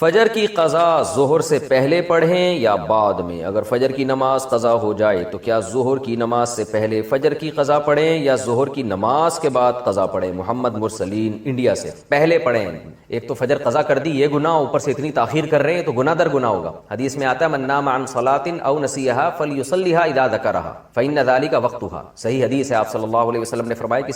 فجر کی قضا ظہر سے پہلے پڑھیں یا بعد میں؟ اگر فجر کی نماز قضا ہو جائے تو کیا ظہر کی نماز سے پہلے فجر کی قضا پڑھیں یا ظہر کی نماز کے بعد قضا پڑھیں؟ محمد مرسلین انڈیا سے۔ پہلے پڑھیں۔ ایک تو فجر قضا کر دی، یہ گناہ، اوپر سے اتنی تاخیر کر رہے ہیں تو گناہ در گناہ ہوگا۔ حدیث میں آتا ہے من نام عن صلاۃ او نسیھا فلیصلیھا اذا ذکرھا فإن ذلک وقتھا۔ صحیح حدیث ہے، آپ صلی اللہ علیہ وسلم نے فرمایا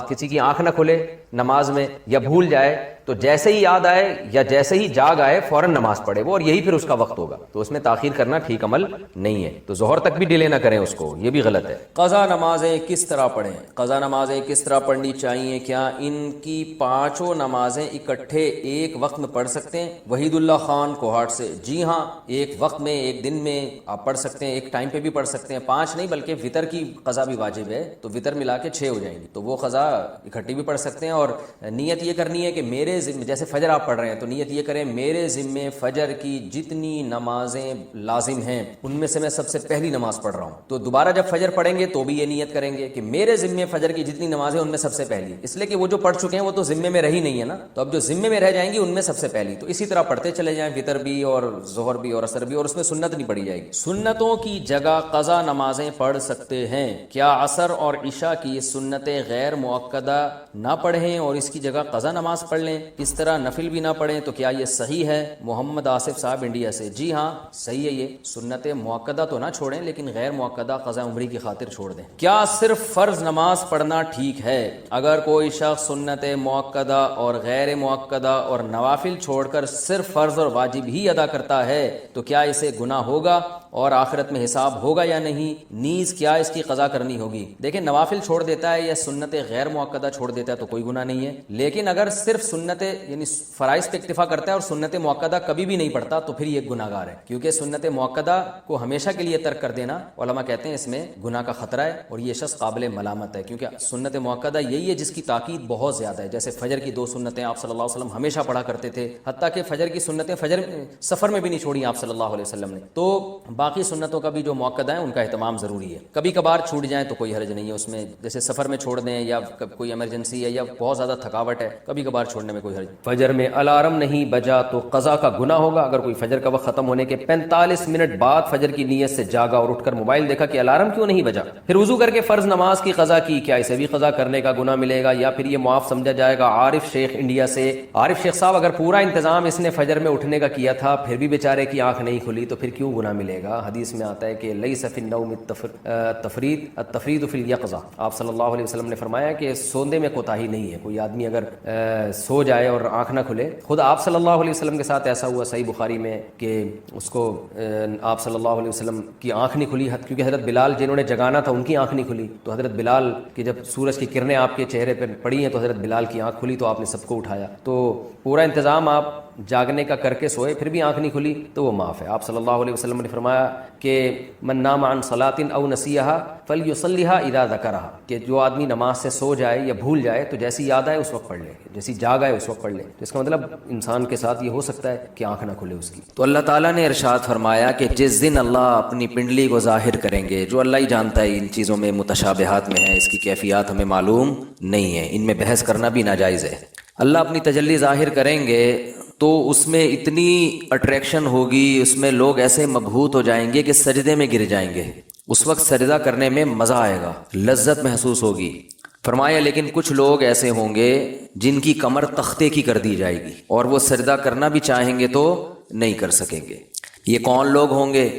کسی کی آنکھ نہ کھلے نماز میں یا بھول جائے تو جیسے ہی یاد آئے یا جیسے ہی جاگ آئے فوراً نماز پڑھے وہ، اور یہی پھر اس کا وقت ہوگا۔ تو اس میں تاخیر کرنا ٹھیک عمل نہیں ہے، تو ظہر تک بھی ڈیلے نہ کریں اس کو، یہ بھی غلط ہے۔ قضا نمازیں کس طرح پڑھیں؟ قضا نمازیں کس طرح پڑھنی چاہیے؟ کیا ان کی پانچوں نمازیں اکٹھے ایک وقت میں پڑھ سکتے ہیں؟ وحید اللہ خان کوہاٹ سے۔ جی ہاں، ایک وقت میں، ایک دن میں آپ پڑھ سکتے ہیں، ایک ٹائم پہ بھی پڑھ سکتے ہیں، 5 نہیں بلکہ وطر کی قضا بھی واجب ہے، تو وطر ملا کے 6 ہو جائیں گی، تو وہ قضا اکٹھی بھی پڑھ سکتے ہیں۔ اور نیت یہ کرنی ہے کہ میرے ذمے، جیسے فجر آپ پڑھ رہے ہیں تو نیت یہ کریں میرے ذمے فجر کی جتنی نمازیں لازم ہیں ان میں سے میں سب سے پہلی نماز پڑھ رہا ہوں، تو دوبارہ جب فجر پڑھیں گے تو بھی یہ نیت کریں گے کہ میرے ذمے فجر کی جتنی نمازیں ان میں سب سے پہلی، اس لیے کہ وہ جو پڑھ چکے ہیں وہ تو ذمے میں رہی نہیں ہے نا، تو اب جو ذمے میں رہ جائیں گی ان میں سب سے پہلی، تو اسی طرح پڑھتے چلے جائیں، وطر بھی اور ظہر بھی اور عصر بھی، اور اس میں سنت نہیں پڑھی جائے گی۔ سنتوں کی جگہ قضا نمازیں پڑھ سکتے ہیں، کیا عصر اور عشاء کی سنتیں غیر مؤکدہ نہ پڑھیں اور اس کی جگہ قضا نماز پڑھ لیں؟ اس طرح نفل بھی نہ پڑھیں تو کیا یہ صحیح ہے؟ محمد آصف صاحب انڈیا سے۔ جی ہاں صحیح ہے، یہ سنت مؤکدہ تو نہ چھوڑیں لیکن غیر مؤکدہ قضا عمری کی خاطر چھوڑ دیں۔ کیا صرف فرض نماز پڑھنا ٹھیک ہے؟ اگر کوئی شخص سنت مؤکدہ اور غیر مؤکدہ اور نوافل چھوڑ کر صرف فرض اور واجب ہی ادا کرتا ہے تو کیا اسے گناہ ہوگا اور آخرت میں حساب ہوگا یا نہیں؟ نیز کیا اس کی قضا کرنی ہوگی؟ دیکھیں، نوافل چھوڑ دیتا ہے یا سنت غیر مؤکدہ چھوڑ دیتا ہے تو کوئی گناہ نہیں ہے، لیکن اگر صرف سنت یعنی فرائض پہ اکتفا کرتا ہے اور سنت مؤکدہ کبھی بھی نہیں پڑھتا تو پھر یہ گناہ گار ہے، کیونکہ سنت مؤکدہ کو ہمیشہ کے لیے ترک کر دینا علماء کہتے ہیں اس میں گناہ کا خطرہ ہے اور یہ شخص قابل ملامت ہے، کیونکہ سنت مؤکدہ یہی ہے جس کی تاکید بہت زیادہ ہے، جیسے فجر کی 2 سنتیں آپ صلی اللہ علیہ وسلم ہمیشہ پڑھا کرتے تھے، حتیٰ کہ فجر کی سنتیں فجر سفر میں بھی نہیں چھوڑی آپ صلی اللہ علیہ وسلم نے، تو باقی سنتوں کا بھی جو مؤکدہ ہیں ان کا اہتمام ضروری ہے، کبھی کبھار چھوٹ جائیں تو کوئی حرج نہیں ہے اس میں، جیسے سفر میں چھوڑ دیں یا کوئی ایمرجنسی ہے یا بہت زیادہ تھکاوٹ ہے، کبھی کبھار چھوڑنے میں کوئی حرج۔ فجر میں الارم نہیں بجا تو قضا کا گناہ ہوگا؟ اگر کوئی فجر کا وقت ختم ہونے کے 45 منٹ بعد فجر کی نیت سے جاگا اور اٹھ کر موبائل دیکھا کہ الارم کیوں نہیں بجا، پھر وضو کر کے فرض نماز کی قضا کی، کیا اسے بھی قضا کرنے کا گناہ ملے گا یا پھر یہ معاف سمجھا جائے گا؟ عارف شیخ انڈیا سے۔ عارف شیخ صاحب، اگر پورا انتظام اس نے فجر میں اٹھنے کا کیا تھا پھر بھی بیچارے کی آنکھ نہیں کھلی تو پھر کیوں گناہ ملے گا؟ حدیث میں آتا ہے کہ لیس فی النوم التفرید فی الیقظہ، آپ صلی اللہ علیہ وسلم نے فرمایا کہ سوندے میں کوتاہی نہیں ہے، کوئی آدمی اگر سو جائے اور آنکھ نہ کھلے، خود آپ صلی اللہ علیہ وسلم کے ساتھ ایسا ہوا صحیح بخاری میں کہ اس کو آپ صلی اللہ علیہ وسلم کی آنکھ نہیں کھلی، کیونکہ حضرت بلال جنہوں نے جگانا تھا ان کی آنکھ نہیں کھلی، تو حضرت بلال کی جب سورج کی کرنیں آپ کے چہرے پر پڑی ہیں تو حضرت بلال کی آنکھ کھلی تو آپ نے سب کو اٹھایا، تو پورا انتظام آپ جاگنے کا کر کے سوئے پھر بھی آنکھ نہیں کھلی تو وہ معاف ہے۔ آپ صلی اللہ علیہ وسلم نے فرمایا کہ من نام عن صلاۃ او نسیھا فلیصلیھا اذا ذکرھا، کہ جو آدمی نماز سے سو جائے یا بھول جائے تو جیسی یاد آئے اس وقت پڑھ لے، جیسی جاگ آئے اس وقت پڑھ لے، تو اس کا مطلب انسان کے ساتھ یہ ہو سکتا ہے کہ آنکھ نہ کھلے اس کی۔ تو اللہ تعالیٰ نے ارشاد فرمایا کہ جس دن اللہ اپنی پنڈلی کو ظاہر کریں گے، جو اللہ ہی جانتا ہے ان چیزوں میں متشابہات میں ہے، اس کی کیفیات ہمیں معلوم نہیں ہے، ان میں بحث کرنا بھی ناجائز ہے۔ اللہ اپنی تجلی ظاہر کریں گے تو اس میں اتنی اٹریکشن ہوگی، اس میں لوگ ایسے مبہوت ہو جائیں گے کہ سجدے میں گر جائیں گے، اس وقت سجدہ کرنے میں مزہ آئے گا، لذت محسوس ہوگی۔ فرمایا لیکن کچھ لوگ ایسے ہوں گے جن کی کمر تختے کی کر دی جائے گی اور وہ سجدہ کرنا بھی چاہیں گے تو نہیں کر سکیں گے۔ یہ کون لوگ ہوں گے؟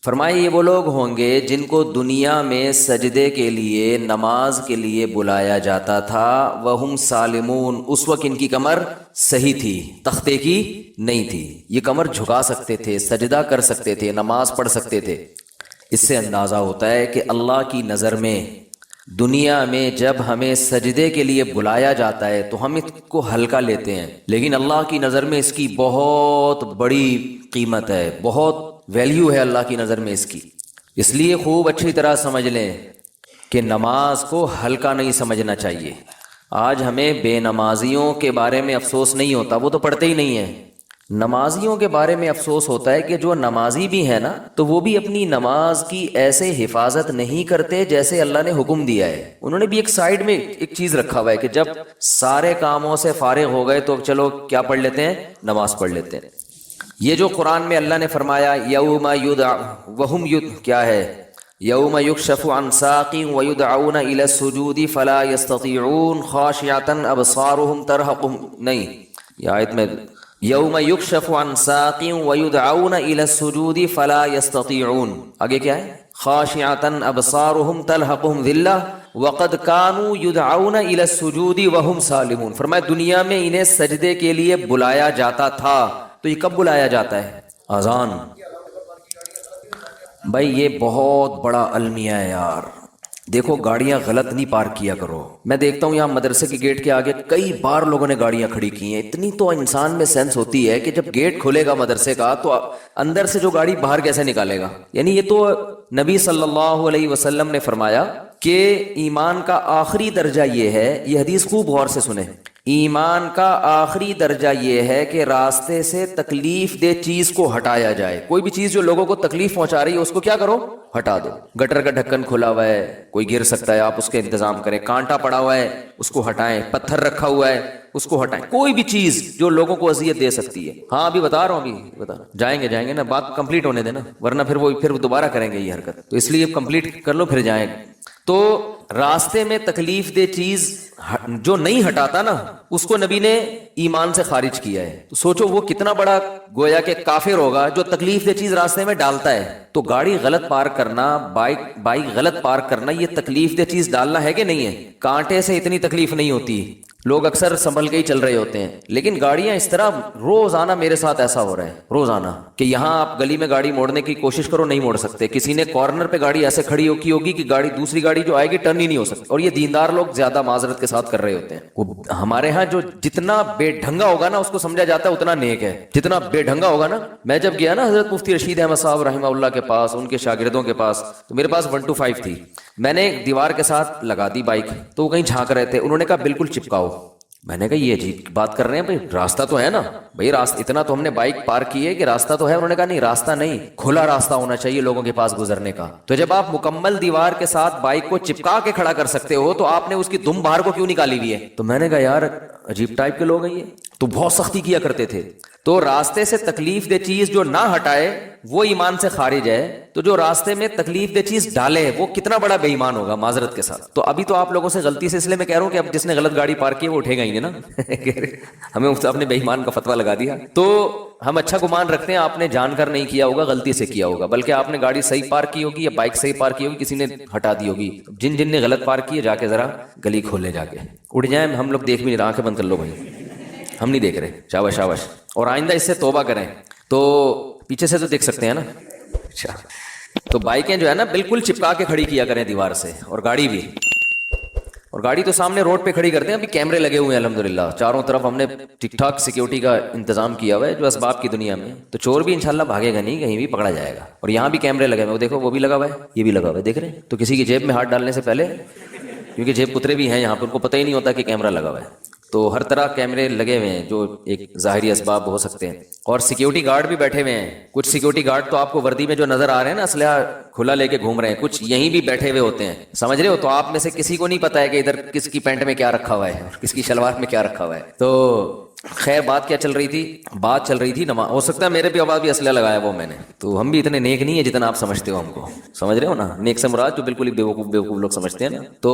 فرمایا یہ وہ لوگ ہوں گے جن کو دنیا میں سجدے کے لیے، نماز کے لیے بلایا جاتا تھا، وہم سالمون، اس وقت ان کی کمر صحیح تھی، تختے کی نہیں تھی، یہ کمر جھکا سکتے تھے، سجدہ کر سکتے تھے، نماز پڑھ سکتے تھے۔ اس سے اندازہ ہوتا ہے کہ اللہ کی نظر میں دنیا میں جب ہمیں سجدے کے لیے بلایا جاتا ہے تو ہم اس کو ہلکا لیتے ہیں، لیکن اللہ کی نظر میں اس کی بہت بڑی قیمت ہے، بہت ویلیو ہے اللہ کی نظر میں اس کی۔ اس لیے خوب اچھی طرح سمجھ لیں کہ نماز کو ہلکا نہیں سمجھنا چاہیے۔ آج ہمیں بے نمازیوں کے بارے میں افسوس نہیں ہوتا، وہ تو پڑھتے ہی نہیں ہیں، نمازیوں کے بارے میں افسوس ہوتا ہے کہ جو نمازی بھی ہے نا تو وہ بھی اپنی نماز کی ایسے حفاظت نہیں کرتے جیسے اللہ نے حکم دیا ہے۔ انہوں نے بھی ایک سائیڈ میں ایک چیز رکھا ہوا ہے کہ جب سارے کاموں سے فارغ ہو گئے تو چلو کیا پڑھ لیتے ہیں؟ نماز پڑھ لیتے ہیں۔ یہ جو قرآن میں اللہ نے فرمایا یوم وہم کیا ہے، یوم یکشف عن ساق ویدعون الی السجود فلا یستطیعون خاشعۃ ابصارهم ترہقهم، نہیں یہ آیت میں یوم یکشف عن ساق ویدعون الی السجود فلا یستطیعون، آگے کیا ہے خاشعۃ ابصارهم ترہقهم ذلہ وقد كانوا يدعون الى السجود وهم سالمون، فرمایا دنیا میں انہیں سجدے کے لیے بلایا جاتا تھا، تو یہ کب بلایا جاتا ہے؟ اذان۔ بھائی یہ بہت بڑا المیہ ہے یار، دیکھو گاڑیاں غلط نہیں پارک کیا کرو۔ میں دیکھتا ہوں یہاں مدرسے کے گیٹ کے آگے کئی بار لوگوں نے گاڑیاں کھڑی کی ہیں، اتنی تو انسان میں سینس ہوتی ہے کہ جب گیٹ کھولے گا مدرسے کا تو اندر سے جو گاڑی باہر کیسے نکالے گا؟ یعنی یہ تو نبی صلی اللہ علیہ وسلم نے فرمایا کہ ایمان کا آخری درجہ یہ ہے، یہ حدیث خوب غور سے سنیں، ایمان کا آخری درجہ یہ ہے کہ راستے سے تکلیف دہ چیز کو ہٹایا جائے۔ کوئی بھی چیز جو لوگوں کو تکلیف پہنچا رہی ہے اس کو کیا کرو؟ ہٹا دو۔ گٹر کا ڈھکن کھلا ہوا ہے، کوئی گر سکتا ہے، آپ اس کا انتظام کریں۔ کانٹا پڑا ہوا ہے اس کو ہٹائیں، پتھر رکھا ہوا ہے اس کو ہٹائیں، کوئی بھی چیز جو لوگوں کو اذیت دے سکتی ہے۔ ہاں ابھی بتا رہا ہوں، ابھی بتا رہا ہوں، جائیں گے نا، بات کمپلیٹ ہونے دینا، ورنہ پھر وہ دوبارہ کریں گے یہ حرکت، تو اس لیے کمپلیٹ کر لو پھر جائیں۔ تو راستے میں تکلیف دہ چیز جو نہیں ہٹاتا نا اس کو نبی نے ایمان سے خارج کیا ہے۔ تو سوچو وہ کتنا بڑا گویا کہ کافر ہوگا جو تکلیف دہ چیز راستے میں ڈالتا ہے۔ تو گاڑی غلط پارک کرنا، بائک غلط پارک کرنا، یہ تکلیف دہ چیز ڈالنا ہے کہ نہیں ہے؟ کانٹے سے اتنی تکلیف نہیں ہوتی، لوگ اکثر سنبھل کے ہی چل رہے ہوتے ہیں، لیکن گاڑیاں اس طرح روزانہ میرے ساتھ ایسا ہو رہا ہے روزانہ کہ یہاں آپ گلی میں گاڑی موڑنے کی کوشش کرو نہیں موڑ سکتے، کسی نے کارنر پہ گاڑی ایسے کھڑی کی ہوگی کہ گاڑی دوسری گاڑی جو آئے گی ٹرن ہی نہیں ہو سکتی، اور یہ دیندار لوگ زیادہ معذرت کے ساتھ کر رہے ہوتے ہیں۔ وہ ہمارے ہاں جو جتنا بے ڈھنگا ہوگا نا اس کو سمجھا جاتا ہے اتنا نیک ہے، جتنا بے ڈھنگا ہوگا نا۔ میں جب گیا نا حضرت مفتی رشید احمد صاحب رحمہ اللہ کے پاس، ان کے شاگردوں کے پاس، تو میرے پاس 125 تھی، میں نے ایک دیوار کے ساتھ لگا دی بائک، تو وہ کہیں جھانک رہے تھے، انہوں نے کہا بالکل چپکاؤ۔ میں نے کہا یہ عجیب بات کر رہے ہیں بھائی، راستہ تو ہے نا بھائی، راستہ اتنا تو ہم نے بائک پارک کی ہے کہ راستہ تو ہے۔ انہوں نے کہا نہیں راستہ نہیں، کھلا راستہ ہونا چاہیے لوگوں کے پاس گزرنے کا۔ تو جب آپ مکمل دیوار کے ساتھ بائک کو چپکا کے کھڑا کر سکتے ہو تو آپ نے اس کی دم باہر کو کیوں نکالی ہوئی ہے؟ تو میں نے کہا یار عجیب ٹائپ کے لوگ ہیں یہ، تو بہت سختی کیا کرتے تھے۔ تو راستے سے تکلیف دہ چیز جو نہ ہٹائے وہ ایمان سے خارج ہے، تو جو راستے میں تکلیف دہ چیز ڈالے وہ کتنا بڑا بے ایمان ہوگا معذرت کے ساتھ۔ تو ابھی تو آپ لوگوں سے غلطی سے، اس لیے میں کہہ رہا ہوں کہ اب جس نے غلط گاڑی پارک کی وہ اٹھے گا ہی نہیں نا ہمیں آپ نے بے ایمان کا فتویٰ لگا دیا۔ تو ہم اچھا گمان رکھتے ہیں آپ نے جان کر نہیں کیا ہوگا، غلطی سے کیا ہوگا، بلکہ آپ نے گاڑی صحیح پارک کی ہوگی یا بائک صحیح پارک کی ہوگی، کسی نے ہٹا دی ہوگی۔ جن نے غلط پارک کی ہے جا کے ذرا گلی کھولے، جا کے اٹھ جائیں، ہم لوگ دیکھ بھی نہیں رہے، آنکھیں بند کر لو بھائی، ہم نہیں دیکھ رہے، شاباش شاباش، اور آئندہ اس سے توبہ کریں۔ تو پیچھے سے تو دیکھ سکتے ہیں نا، اچھا تو بائکیں جو ہے نا بالکل چپکا کے کھڑی کیا کریں دیوار سے، اور گاڑی بھی، اور گاڑی تو سامنے روڈ پہ کھڑی کرتے ہیں، ابھی کیمرے لگے ہوئے ہیں الحمدللہ چاروں طرف، ہم نے ٹھیک ٹھاک سیکیورٹی کا انتظام کیا ہوا ہے جو اسباب کی دنیا میں، تو چور بھی انشاءاللہ بھاگے گا نہیں، کہیں بھی پکڑا جائے گا۔ اور یہاں بھی کیمرے لگے ہوئے، وہ دیکھو وہ بھی لگا ہوا ہے، یہ بھی لگا ہوا ہے، دیکھ رہے ہیں؟ تو کسی کی جیب میں ہاتھ ڈالنے سے پہلے، کیونکہ جیب کترے بھی ہیں یہاں پہ، ان کو پتہ ہی نہیں ہوتا کہ کیمرہ لگا ہوا ہے، تو ہر طرح کیمرے لگے ہوئے ہیں جو ایک ظاہری اسباب ہو سکتے ہیں، اور سیکیورٹی گارڈ بھی بیٹھے ہوئے ہیں۔ کچھ سیکیورٹی گارڈ تو آپ کو وردی میں جو نظر آ رہے ہیں نا اسلحہ کھلا لے کے گھوم رہے ہیں، کچھ یہیں بھی بیٹھے ہوئے ہوتے ہیں، سمجھ رہے ہو؟ تو آپ میں سے کسی کو نہیں پتا ہے کہ ادھر کس کی پینٹ میں کیا رکھا ہوا ہے اور کس کی شلوار میں کیا رکھا ہوا ہے۔ تو خیر بات کیا چل رہی تھی؟ بات چل رہی تھی نماز، ہو سکتا ہے میرے بھی آواز بھی اسلحہ لگایا وہ میں نے، تو ہم بھی اتنے نیک نہیں ہیں جتنا آپ سمجھتے ہو ہم کو، سمجھ رہے ہو نا؟ نیک سے مراد جو بالکل ہی بیوقوف لوگ سمجھتے ہیں نا۔ تو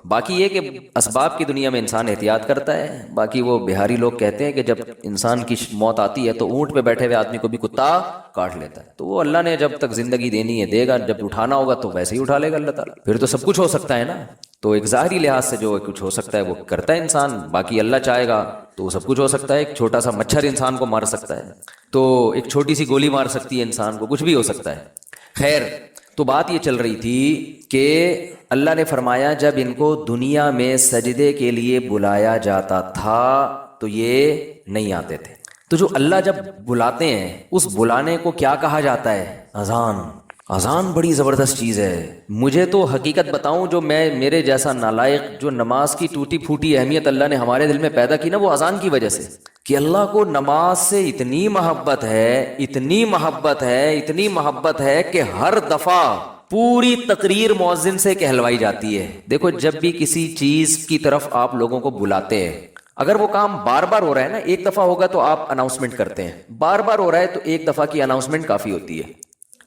باقی یہ کہ اسباب کی دنیا میں انسان احتیاط کرتا ہے، باقی وہ بہاری لوگ کہتے ہیں کہ جب انسان کی موت آتی ہے تو اونٹ پہ بیٹھے ہوئے آدمی کو بھی کتا کاٹ لیتا ہے، تو وہ اللہ نے جب تک زندگی دینی ہے دے گا، جب اٹھانا ہوگا تو ویسے ہی اٹھا لے گا اللہ تعالیٰ، پھر تو سب کچھ ہو سکتا ہے نا۔ تو ایک ظاہری لحاظ سے جو کچھ ہو سکتا ہے وہ کرتا ہے انسان، باقی اللہ چاہے گا تو سب کچھ ہو سکتا ہے۔ ایک چھوٹا سا مچھر انسان کو مار سکتا ہے، تو ایک چھوٹی سی گولی مار سکتی ہے انسان کو، کچھ بھی ہو سکتا ہے۔ خیر تو بات یہ چل رہی تھی کہ اللہ نے فرمایا جب ان کو دنیا میں سجدے کے لیے بلایا جاتا تھا تو یہ نہیں آتے تھے۔ تو جو اللہ جب بلاتے ہیں اس بلانے کو کیا کہا جاتا ہے؟ اذان۔ اذان بڑی زبردست چیز ہے۔ مجھے تو حقیقت بتاؤں، جو میرے جیسا نالائق جو نماز کی ٹوٹی پھوٹی اہمیت اللہ نے ہمارے دل میں پیدا کی نا، وہ اذان کی وجہ سے، کہ اللہ کو نماز سے اتنی محبت ہے، اتنی محبت ہے، اتنی محبت ہے کہ ہر دفعہ پوری تقریر مؤذن سے کہلوائی جاتی ہے۔ دیکھو جب بھی کسی چیز کی طرف آپ لوگوں کو بلاتے ہیں، اگر وہ کام بار بار ہو رہا ہے نا، ایک دفعہ ہوگا تو آپ اناؤنسمنٹ کرتے ہیں، بار بار ہو رہا ہے تو ایک دفعہ کی اناؤنسمنٹ کافی ہوتی ہے.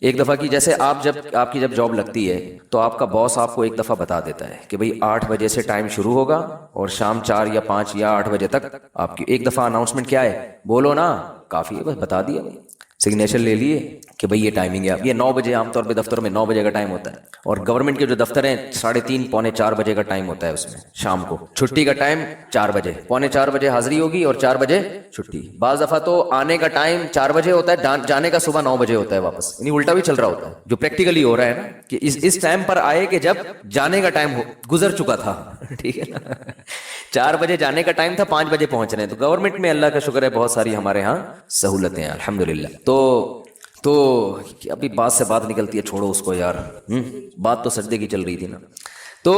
ایک دفعہ کی، جیسے آپ کی جب جاب لگتی ہے تو آپ کا باس آپ کو ایک دفعہ بتا دیتا ہے کہ بھئی 8 بجے سے ٹائم شروع ہوگا اور شام 4 یا 5 یا 8 بجے تک آپ کی ایک دفعہ اناؤنسمنٹ کیا ہے، بولو نا، کافی ہے، بس بتا دیا، سگنیچر لے لیے کہ بھئی یہ ٹائمنگ ہے. یہ 9 بجے عام طور پہ دفتر میں 9 بجے کا ٹائم ہوتا ہے، اور گورنمنٹ کے جو دفتر ہیں 3:30 پونے 4 بجے کا ٹائم ہوتا ہے، اس میں شام کو چھٹی کا ٹائم 4 بجے، پونے 4 بجے حاضری ہوگی اور 4 بجے چھٹی. بعض دفعہ تو آنے کا ٹائم 4 بجے ہوتا ہے، جانے کا صبح 9 بجے ہوتا ہے واپس، یعنی الٹا بھی چل رہا ہوتا ہے. جو پریکٹیکلی ہو رہا ہے نا کہ اس ٹائم پر آئے کہ جب جانے کا ٹائم گزر چکا تھا. ٹھیک ہے نا، 4 بجے جانے کا ٹائم تھا، 5 بجے پہنچ رہے ہیں. تو گورنمنٹ میں اللہ کا شکر ہے بہت ساری ہمارے ہاں سہولتیں ہیں الحمدللہ. تو ابھی بات سے بات نکلتی ہے، چھوڑو اس کو یار، بات تو سجدے کی چل رہی تھی نا. تو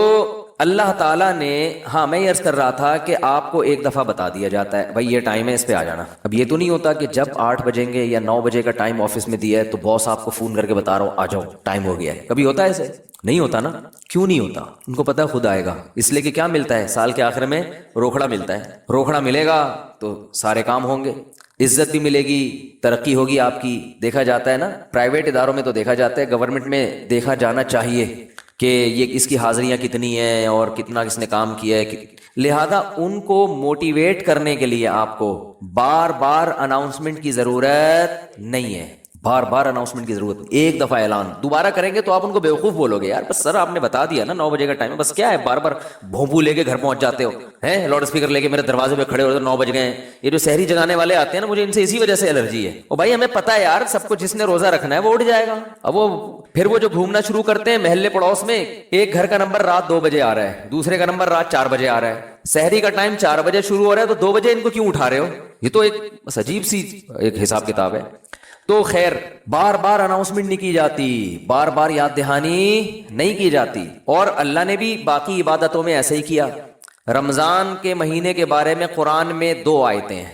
اللہ تعالیٰ نے، ہاں میں یہ عرض کر رہا تھا کہ آپ کو ایک دفعہ بتا دیا جاتا ہے بھائی یہ ٹائم ہے، اس پہ آ جانا. اب یہ تو نہیں ہوتا کہ جب 8 بجیں گے یا 9 بجے کا ٹائم آفس میں دیا ہے تو باس آپ کو فون کر کے بتا رہا ہوں آ جاؤ ٹائم ہو گیا ہے. کبھی ہوتا ہے ایسے؟ نہیں ہوتا نا. کیوں نہیں ہوتا؟ ان کو پتا خود آئے گا. اس لیے کہ کیا ملتا ہے سال کے آخر میں؟ روکھڑا ملتا ہے. روکھڑا ملے گا تو سارے کام ہوں گے، عزت بھی ملے گی، ترقی ہوگی آپ کی. دیکھا جاتا ہے نا، پرائیویٹ اداروں میں تو دیکھا جاتا ہے، گورنمنٹ میں دیکھا جانا چاہیے کہ یہ اس کی حاضریاں کتنی ہیں اور کتنا کس نے کام کیا ہے. لہذا ان کو موٹیویٹ کرنے کے لیے آپ کو بار بار اناؤنسمنٹ کی ضرورت نہیں ہے. بار بار اناؤنسمنٹ کی ضرورت، ایک دفعہ اعلان. دوبارہ کریں گے تو آپ ان کو بیوقوف بولو گے، یار بس سر آپ نے بتا دیا نا 9 بجے کا ٹائم ہے، بس کیا ہے بار بار بھونپو لے کے گھر پہنچ جاتے ہو ہیں، لاؤڈ اسپیکر لے کے میرے دروازے پہ کھڑے ہو 9 بج گئے ہیں. یہ جو شہری جگانے والے آتے ہیں نا، مجھے ان سے اسی وجہ سے الرجی ہے. اور بھائی ہمیں پتا ہے یار سب کو، جس نے روزہ رکھنا ہے وہ اٹھ جائے گا. اب وہ جو گھومنا شروع کرتے ہیں محلے پڑوس میں، ایک گھر کا نمبر رات 2 بجے آ رہا ہے، دوسرے کا نمبر رات 4 بجے آ رہا ہے. شہری کا ٹائم 4 بجے شروع ہو رہا ہے تو 2 بجے ان کو کیوں اٹھا رہے ہو؟ یہ تو ایک بس عجیب سی ایک حساب کتاب ہے. تو خیر، بار بار اناؤنسمنٹ نہیں کی جاتی، بار بار یاد دہانی نہیں کی جاتی. اور اللہ نے بھی باقی عبادتوں میں ایسے ہی کیا. رمضان کے مہینے کے بارے میں قرآن میں 2 آیتیں ہیں.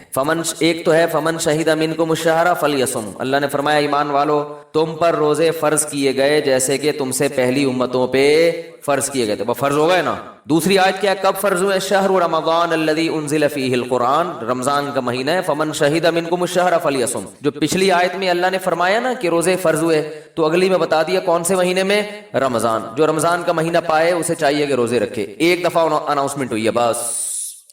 ایک تو ہے فمن شہید منکم الشہر فلیصم. اللہ نے فرمایا ایمان والو تم پر روزے فرض کیے گئے جیسے کہ تم سے پہلی امتوں پہ فرض کیے گئے تھے. وہ فرض ہو گئے نا. دوسری آیت کیا ہے؟ کب فرض ہوئے؟ شہر رمضان الذی انزل فیہ القرآن. رمضان کا مہینہ ہے. فمن شہید منکم الشہر فلیصم. جو پچھلی آیت میں اللہ نے فرمایا نا کہ روزے فرض ہوئے، تو اگلی میں بتا دیا کون سے مہینے میں؟ رمضان. جو رمضان کا مہینہ پائے اسے چاہیے کہ روزے رکھے. ایک دفعہ اناؤنسمنٹ ہوئی ہے بس،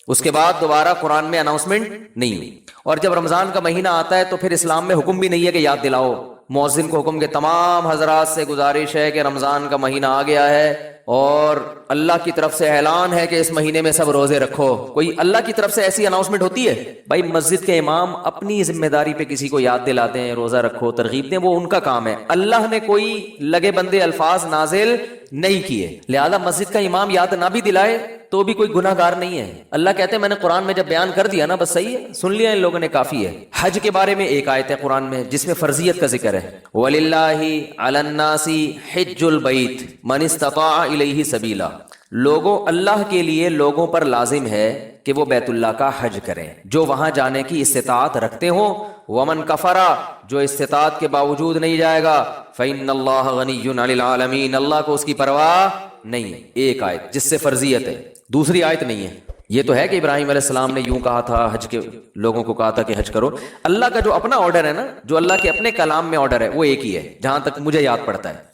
اس کے بعد دوبارہ قرآن میں اناؤنسمنٹ نہیں ہوئی. اور جب رمضان کا مہینہ آتا ہے تو پھر اسلام میں حکم بھی نہیں ہے کہ یاد دلاؤ. مؤذن کو حکم کہ تمام حضرات سے گزارش ہے کہ رمضان کا مہینہ آ گیا ہے اور اللہ کی طرف سے اعلان ہے کہ اس مہینے میں سب روزے رکھو. کوئی اللہ کی طرف سے ایسی اناؤنسمنٹ ہوتی ہے؟ بھائی مسجد کے امام اپنی ذمہ داری پہ کسی کو یاد دلاتے ہیں روزہ رکھو، ترغیب دیں، وہ ان کا کام ہے. اللہ نے کوئی لگے بندے الفاظ نازل نہیں کیے، لہذا مسجد کا امام یاد نہ بھی دلائے تو بھی کوئی گناہ گار نہیں ہے. اللہ کہتے ہیں میں نے قرآن میں جب بیان کر دیا نا بس صحیح ہے، سن لیا ان لوگوں نے، کافی ہے. حج کے بارے میں ایک آیت ہے قرآن میں جس میں فرضیت کا ذکر ہے. وَلِلَّهِ عَلَى النَّاسِ حِجُّ الْبَيْتِ مَنِ اسْتَطَاعَ إِلَيْهِ سَبِيلًا. اللہ کے لیے لوگوں پر لازم ہے کہ وہ بیت اللہ کا حج کریں جو وہاں جانے کی استطاعت رکھتے ہوں. ومن کفر، جو استطاعت کے باوجود نہیں جائے گا، فإن اللہ غنی عن العالمین، اللہ کو اس کی پرواہ نہیں ہے. ایک آیت جس سے فرضیت ہے، دوسری آیت نہیں ہے. یہ تو ہے کہ ابراہیم علیہ السلام نے یوں کہا تھا، حج کے لوگوں کو کہا تھا کہ حج کرو. اللہ کا جو اپنا آرڈر ہے نا، جو اللہ کے اپنے کلام میں آرڈر ہے وہ ایک ہی ہے جہاں تک مجھے یاد پڑتا ہے.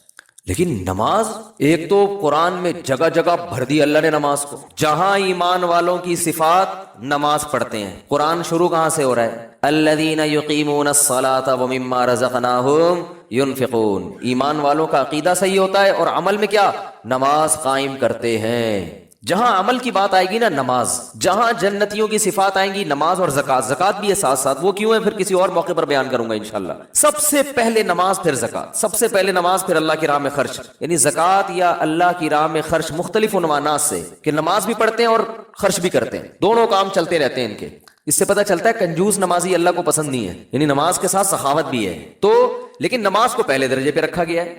لیکن نماز ایک تو قرآن میں جگہ جگہ بھر دی اللہ نے نماز کو. جہاں ایمان والوں کی صفات نماز پڑھتے ہیں. قرآن شروع کہاں سے ہو رہا ہے؟ الذین یقیمون الصلاۃ ومما رزقناہم ينفقون. ایمان والوں کا عقیدہ صحیح ہوتا ہے اور عمل میں کیا؟ نماز قائم کرتے ہیں. جہاں عمل کی بات آئے گی نا نماز، جہاں جنتیوں کی صفات آئیں گی نماز اور زکات. زکات بھی ہے ساتھ ساتھ، وہ کیوں ہے پھر کسی اور موقع پر بیان کروں گا انشاءاللہ. سب سے پہلے نماز پھر زکات، سب سے پہلے نماز پھر اللہ کی راہ میں خرچ. یعنی زکات یا اللہ کی راہ میں خرچ مختلف عنوانات سے، کہ نماز بھی پڑھتے ہیں اور خرچ بھی کرتے ہیں، دونوں کام چلتے رہتے ہیں ان کے. اس سے پتہ چلتا ہے کنجوس نمازی اللہ کو پسند نہیں ہے، یعنی نماز کے ساتھ سخاوت بھی ہے. تو لیکن نماز کو پہلے درجے پہ رکھا گیا ہے.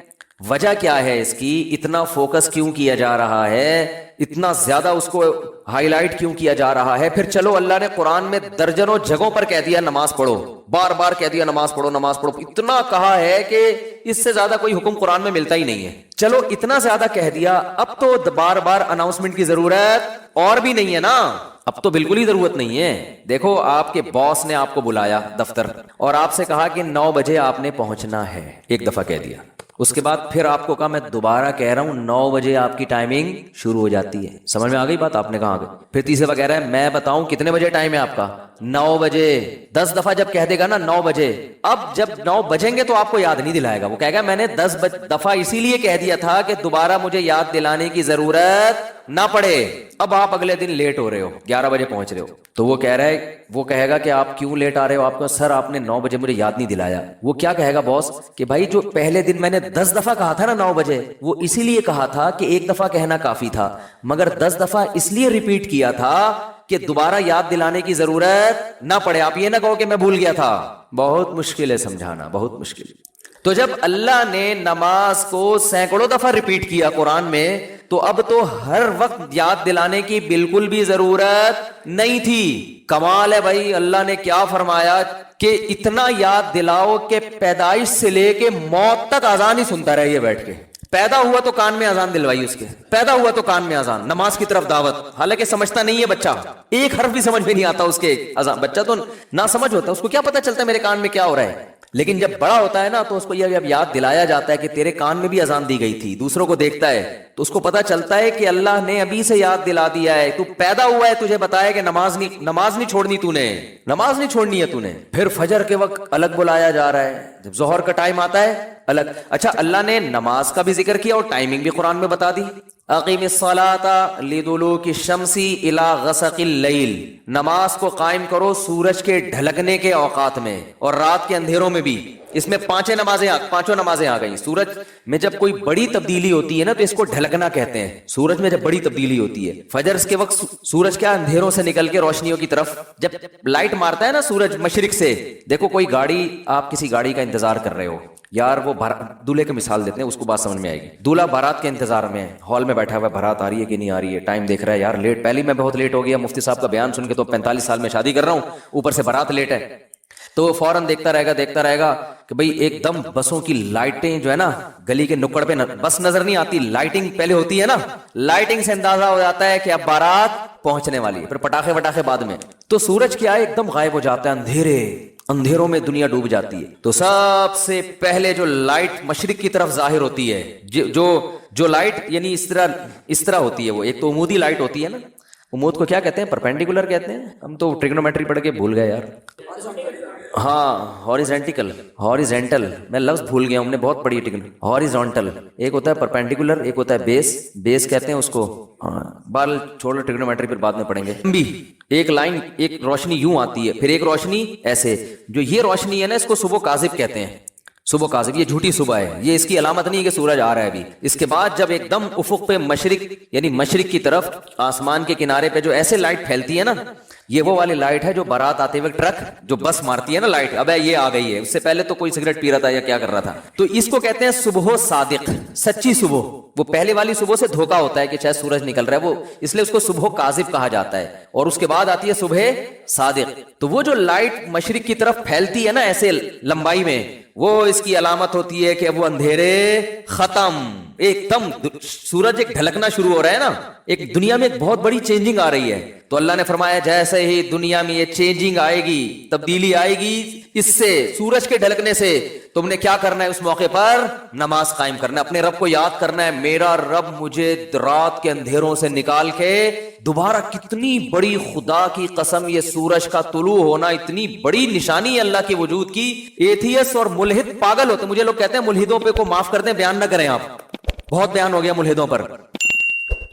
وجہ کیا ہے اس کی؟ اتنا فوکس کیوں کیا جا رہا ہے، اتنا زیادہ اس کو ہائی لائٹ کیوں کیا جا رہا ہے؟ پھر چلو اللہ نے قرآن میں درجنوں جگہوں پر کہہ دیا نماز پڑھو، بار بار کہہ دیا نماز پڑھو نماز پڑھو. اتنا کہا ہے کہ اس سے زیادہ کوئی حکم قرآن میں ملتا ہی نہیں ہے. چلو اتنا زیادہ کہہ دیا، اب تو بار بار اناؤنسمنٹ کی ضرورت اور بھی نہیں ہے نا. اب تو بالکل ہی ضرورت نہیں ہے. دیکھو آپ کے باس نے آپ کو بلایا دفتر اور آپ سے کہا کہ 9 بجے آپ نے پہنچنا ہے، ایک دفعہ کہہ دیا. اس کے بعد پھر آپ کو کہا میں دوبارہ کہہ رہا ہوں 9 بجے آپ کی ٹائمنگ شروع ہو جاتی ہے. سمجھ میں آ گئی بات؟ آپ نے کہا آ گئی. پھر تیسرے دفعہ کہہ رہا ہے میں بتاؤں کتنے بجے ٹائم ہے آپ کا؟ 9 بجے. 10 دفعہ جب کہہ دے گا نا 9 بجے، اب جب 9 بجیں گے تو آپ کو یاد نہیں دلائے گا. وہ کہے گا میں نے 10 دفعہ اسی لیے کہہ دیا تھا کہ دوبارہ مجھے یاد دلانے کی ضرورت نہ پڑے. اب آپ اگلے دن لیٹ ہو رہے ہو، 11 بجے پہنچ رہے ہو، تو وہ کہہ رہا ہے، وہ کہے گا کہ آپ کیوں لیٹ آ رہے ہو؟ آپ کو سر آپ نے 9 بجے مجھے یاد نہیں دلایا. وہ کیا کہے گا باس کہ بھائی جو پہلے دن میں نے 10 دفعہ کہا تھا نا 9 بجے، وہ اسی لیے کہا تھا کہ ایک دفعہ کہنا کافی تھا، مگر 10 دفعہ اس لیے ریپیٹ کیا تھا کہ دوبارہ یاد دلانے کی ضرورت نہ پڑے. آپ یہ نہ کہو کہ میں بھول گیا تھا. بہت مشکل ہے سمجھانا، بہت مشکل. تو جب اللہ نے نماز کو سینکڑوں دفعہ ریپیٹ کیا قرآن میں، تو اب تو ہر وقت یاد دلانے کی بالکل بھی ضرورت نہیں تھی. کمال ہے بھائی، اللہ نے کیا فرمایا کہ اتنا یاد دلاؤ کہ پیدائش سے لے کے موت تک اذان ہی سنتا رہے یہ بیٹھ کے. پیدا ہوا تو کان میں اذان دلوائی، اس کے پیدا ہوا تو کان میں اذان، نماز کی طرف دعوت. حالانکہ سمجھتا نہیں ہے بچہ، ایک حرف بھی سمجھ میں نہیں آتا اس کے اذان. بچہ تو نہ سمجھ ہوتا، اس کو کیا پتا چلتا ہے میرے کان میں کیا ہو رہا ہے. لیکن جب بڑا ہوتا ہے نا تو اس کو یہ یاد دلایا جاتا ہے کہ تیرے کان میں بھی اذان دی گئی تھی. دوسروں کو دیکھتا ہے تو اس کو پتا چلتا ہے کہ اللہ نے ابھی سے یاد دلا دیا ہے. تو پیدا ہوا ہے تجھے بتایا کہ نماز نہیں چھوڑنی، تو نے نماز نہیں چھوڑنی ہے تو نے. پھر فجر کے وقت الگ بلایا جا رہا ہے، جب ظہر کا ٹائم آتا ہے الگ. اچھا اللہ نے نماز کا بھی ذکر کیا اور ٹائمنگ بھی قرآن میں بتا دی. اقیم الصلاۃ لدلوک الشمس الی غسق اللیل، نماز کو قائم کرو سورج کے ڈھلکنے کے اوقات میں اور رات کے اندھیروں میں بھی. اس میں پانچوں نمازیں آ گئی. سورج میں جب کوئی بڑی تبدیلی ہوتی ہے نا تو اس کو ڈھلکنا کہتے ہیں. سورج میں جب بڑی تبدیلی ہوتی ہے، فجر کے وقت سورج کیا اندھیروں سے نکل کے روشنیوں کی طرف جب لائٹ مارتا ہے نا سورج مشرق سے. دیکھو کوئی گاڑی، آپ کسی گاڑی کا انتظار کر رہے ہو یار، وہ دولہے کی مثال دیتے ہیں، اس کو بات سمجھ میں آئے گی. دولہا بارات کے انتظار میں ہال میں بیٹھا ہوا ہے، بارات آ رہی ہے کہ نہیں آ رہی ہے، ٹائم دیکھ رہا ہے یار لیٹ، پہلے میں بہت لیٹ ہو گیا، مفتی صاحب کا بیان سن کے تو 45 سال میں شادی کر رہا ہوں، اوپر سے بارات لیٹ ہے. تو وہ فوراً دیکھتا رہے گا کہ بھئی ایک دم بسوں کی لائٹیں جو ہے نا گلی کے نکڑ پہ بس نظر نہیں آتی، لائٹنگ پہلے ہوتی ہے نا، لائٹنگ سے اندازہ ہو جاتا ہے کہ اب بارات پہنچنے والی ہے. پھر پٹاخے وٹاخے بعد میں. تو سورج کیا ہے ایک دم غائب ہو جاتا ہے، اندھیروں میں دنیا ڈوب جاتی ہے. تو سب سے پہلے جو لائٹ مشرق کی طرف ظاہر ہوتی ہے، جو لائٹ یعنی اس طرح ہوتی ہے، وہ ایک تو عمودی لائٹ ہوتی ہے نا. عمود کو کیا کہتے ہیں؟ پرپینڈیکولر کہتے ہیں. ہم تو ٹریگنومیٹری پڑھ کے بھول گئے یار. ہاں ہاریزنٹل، میں لفظ بھول گیا ہوں، ہم نے بہت پڑھی ہے. ہاریزونٹل ایک ہوتا ہے، پرپینڈیکولر ایک ہوتا ہے بیس کہتے ہیں اس کو. ہاں بال چھوڑو، ٹریگنومیٹری پھر بعد میں پڑھیں گے. بھی ایک لائن، ایک روشنی یوں آتی ہے، پھر ایک روشنی ایسے. جو یہ روشنی ہے نا اس کو صبح کاذب کہتے ہیں. صبح کاذب، یہ جھوٹی صبح ہے، یہ اس کی علامت نہیں ہے کہ سورج آ رہا ہے ابھی. اس کے بعد جب ایک دم افق پہ مشرق یعنی مشرق کی طرف آسمان کے کنارے پہ جو ایسے لائٹ پھیلتی ہے نا، یہ وہ والی لائٹ ہے جو بارات آتے ہوئے ٹرک جو بس مارتی ہے نا لائٹ، اب یہ آ گئی ہے. اس سے پہلے تو کوئی سگریٹ پی رہا تھا یا کیا کر رہا تھا. تو اس کو کہتے ہیں صبح صادق، سچی صبح. وہ پہلے والی صبح سے دھوکا ہوتا ہے کہ شاید سورج نکل رہا ہے، وہ اس لیے اس کو صبح کاذب کہا جاتا ہے. اور اس کے بعد آتی ہے صبح صادق. تو وہ جو لائٹ مشرق کی طرف پھیلتی ہے نا ایسے لمبائی میں، وہ اس کی علامت ہوتی ہے کہ اب وہ اندھیرے ختم، ایک دم سورج ایک ڈھلکنا شروع ہو رہا ہے نا. ایک دنیا میں ایک بہت بڑی چینجنگ آ رہی ہے. تو اللہ نے فرمایا جیسے ہی دنیا میں یہ چینجنگ آئے گی، تبدیلی آئے گی اس سے، سورج کے ڈھلکنے سے، تم نے کیا کرنا ہے اس موقع پر؟ نماز قائم کرنا ہے، اپنے رب کو یاد کرنا ہے. میرا رب مجھے رات کے اندھیروں سے نکال کے دوبارہ، کتنی بڑی خدا کی قسم، یہ سورج کا طلوع ہونا اتنی بڑی نشانی ہے اللہ کے وجود کی. ایتھیس اور ملحد پاگل ہوتے. مجھے لوگ کہتے ہیں ملحدوں پہ کو معاف کر دیں، بیان نہ کریں آپ، بہت بیان ہو گیا ملحدوں پر.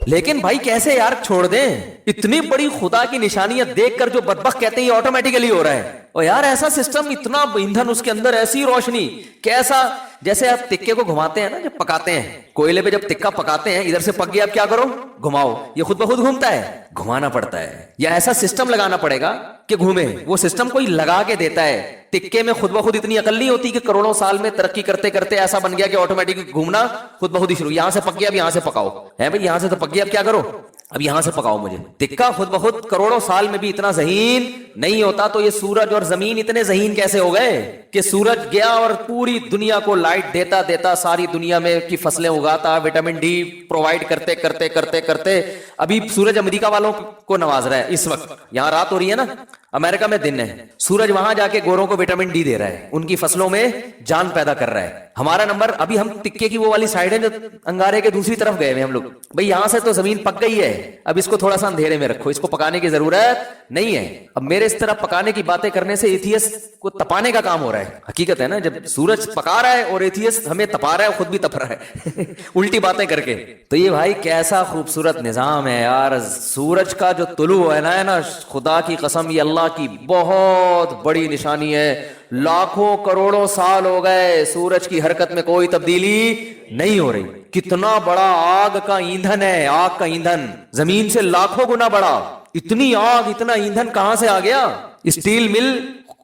لیکن بھائی کیسے یار چھوڑ دیں؟ اتنی بڑی خدا کی نشانیاں دیکھ کر جو بدبخت کہتے ہیں یہ آٹومیٹیکلی ہو رہا ہے. اور یار ایسا سسٹم، اتنا ایندھن اس کے اندر، ایسی روشنی، کیسا جیسے آپ تکے کو گھماتے ہیں نا جب پکاتے ہیں کوئلے پہ، جب تکا پکاتے ہیں ادھر سے پک گیا اب کیا کرو؟ گھماؤ. یہ خود بخود گھومتا ہے؟ گھمانا پڑتا ہے. یا ایسا سسٹم لگانا پڑے گا کہ گھومے. وہ سسٹم کوئی لگا کے دیتا ہے. تکے میں خود بخود اتنی عقل نہیں ہوتی کہ کروڑوں سال میں ترقی کرتے کرتے ایسا بن گیا کہ آٹومیٹک گھومنا خود بخود ہی شروع. یہاں سے پک گیا اب یہاں سے پکاؤ ہے بھائی، یہاں سے تو پک گیا اب کیا کرو؟ اب یہاں سے پکاؤ مجھے. تکا خود بخود کروڑوں سال میں بھی اتنا ذہین نہیں ہوتا. تو یہ سورج اور زمین اتنے ذہین کیسے ہو گئے کہ سورج گیا اور پوری دنیا کو لائٹ دیتا دیتا ساری دنیا میں کی فصلیں اگاتا، وٹامن ڈی پرووائڈ کرتے کرتے کرتے کرتے ابھی سورج امریکہ والوں کو نواز رہا ہے اس وقت. یہاں رات ہو رہی ہے نا, امریکہ میں دن ہے. سورج وہاں جا کے گوروں کو وٹامن ڈی دے رہا ہے, ان کی فصلوں میں جان پیدا کر رہا ہے. ہمارا نمبر ابھی ہم تکے کی وہ والی سائڈ ہے جو انگارے کے دوسری طرف گئے ہوئے ہم لوگ. بھائی یہاں سے تو زمین پک گئی ہے, اب اس کو تھوڑا سا اندھیرے میں رکھو, اس کو پکانے کی ضرورت نہیں ہے. اب میرے اس طرح پکانے کی باتیں کرنے سے ایتھیس کو تپانے کا کام ہو رہا ہے. حقیقت ہے نا, جب سورج پکا رہا ہے اور ایتھیس ہمیں تپا رہا ہے, خود بھی تپ رہا ہے الٹی باتیں کر کے. تو یہ بھائی کیسا خوبصورت نظام ہے یار. سورج کا جو طلوع ہے نا, خدا کی قسم یہ اللہ کی بہت بڑی نشانی ہے. لاکھوں کروڑوں سال ہو گئے سورج کی حرکت میں کوئی تبدیلی نہیں ہو رہی. کتنا بڑا آگ کا ایندھن ہے, آگ کا ایندھن زمین سے لاکھوں گنا بڑا. اتنی آگ اتنا ایندھن کہاں سے آ گیا؟ اسٹیل مل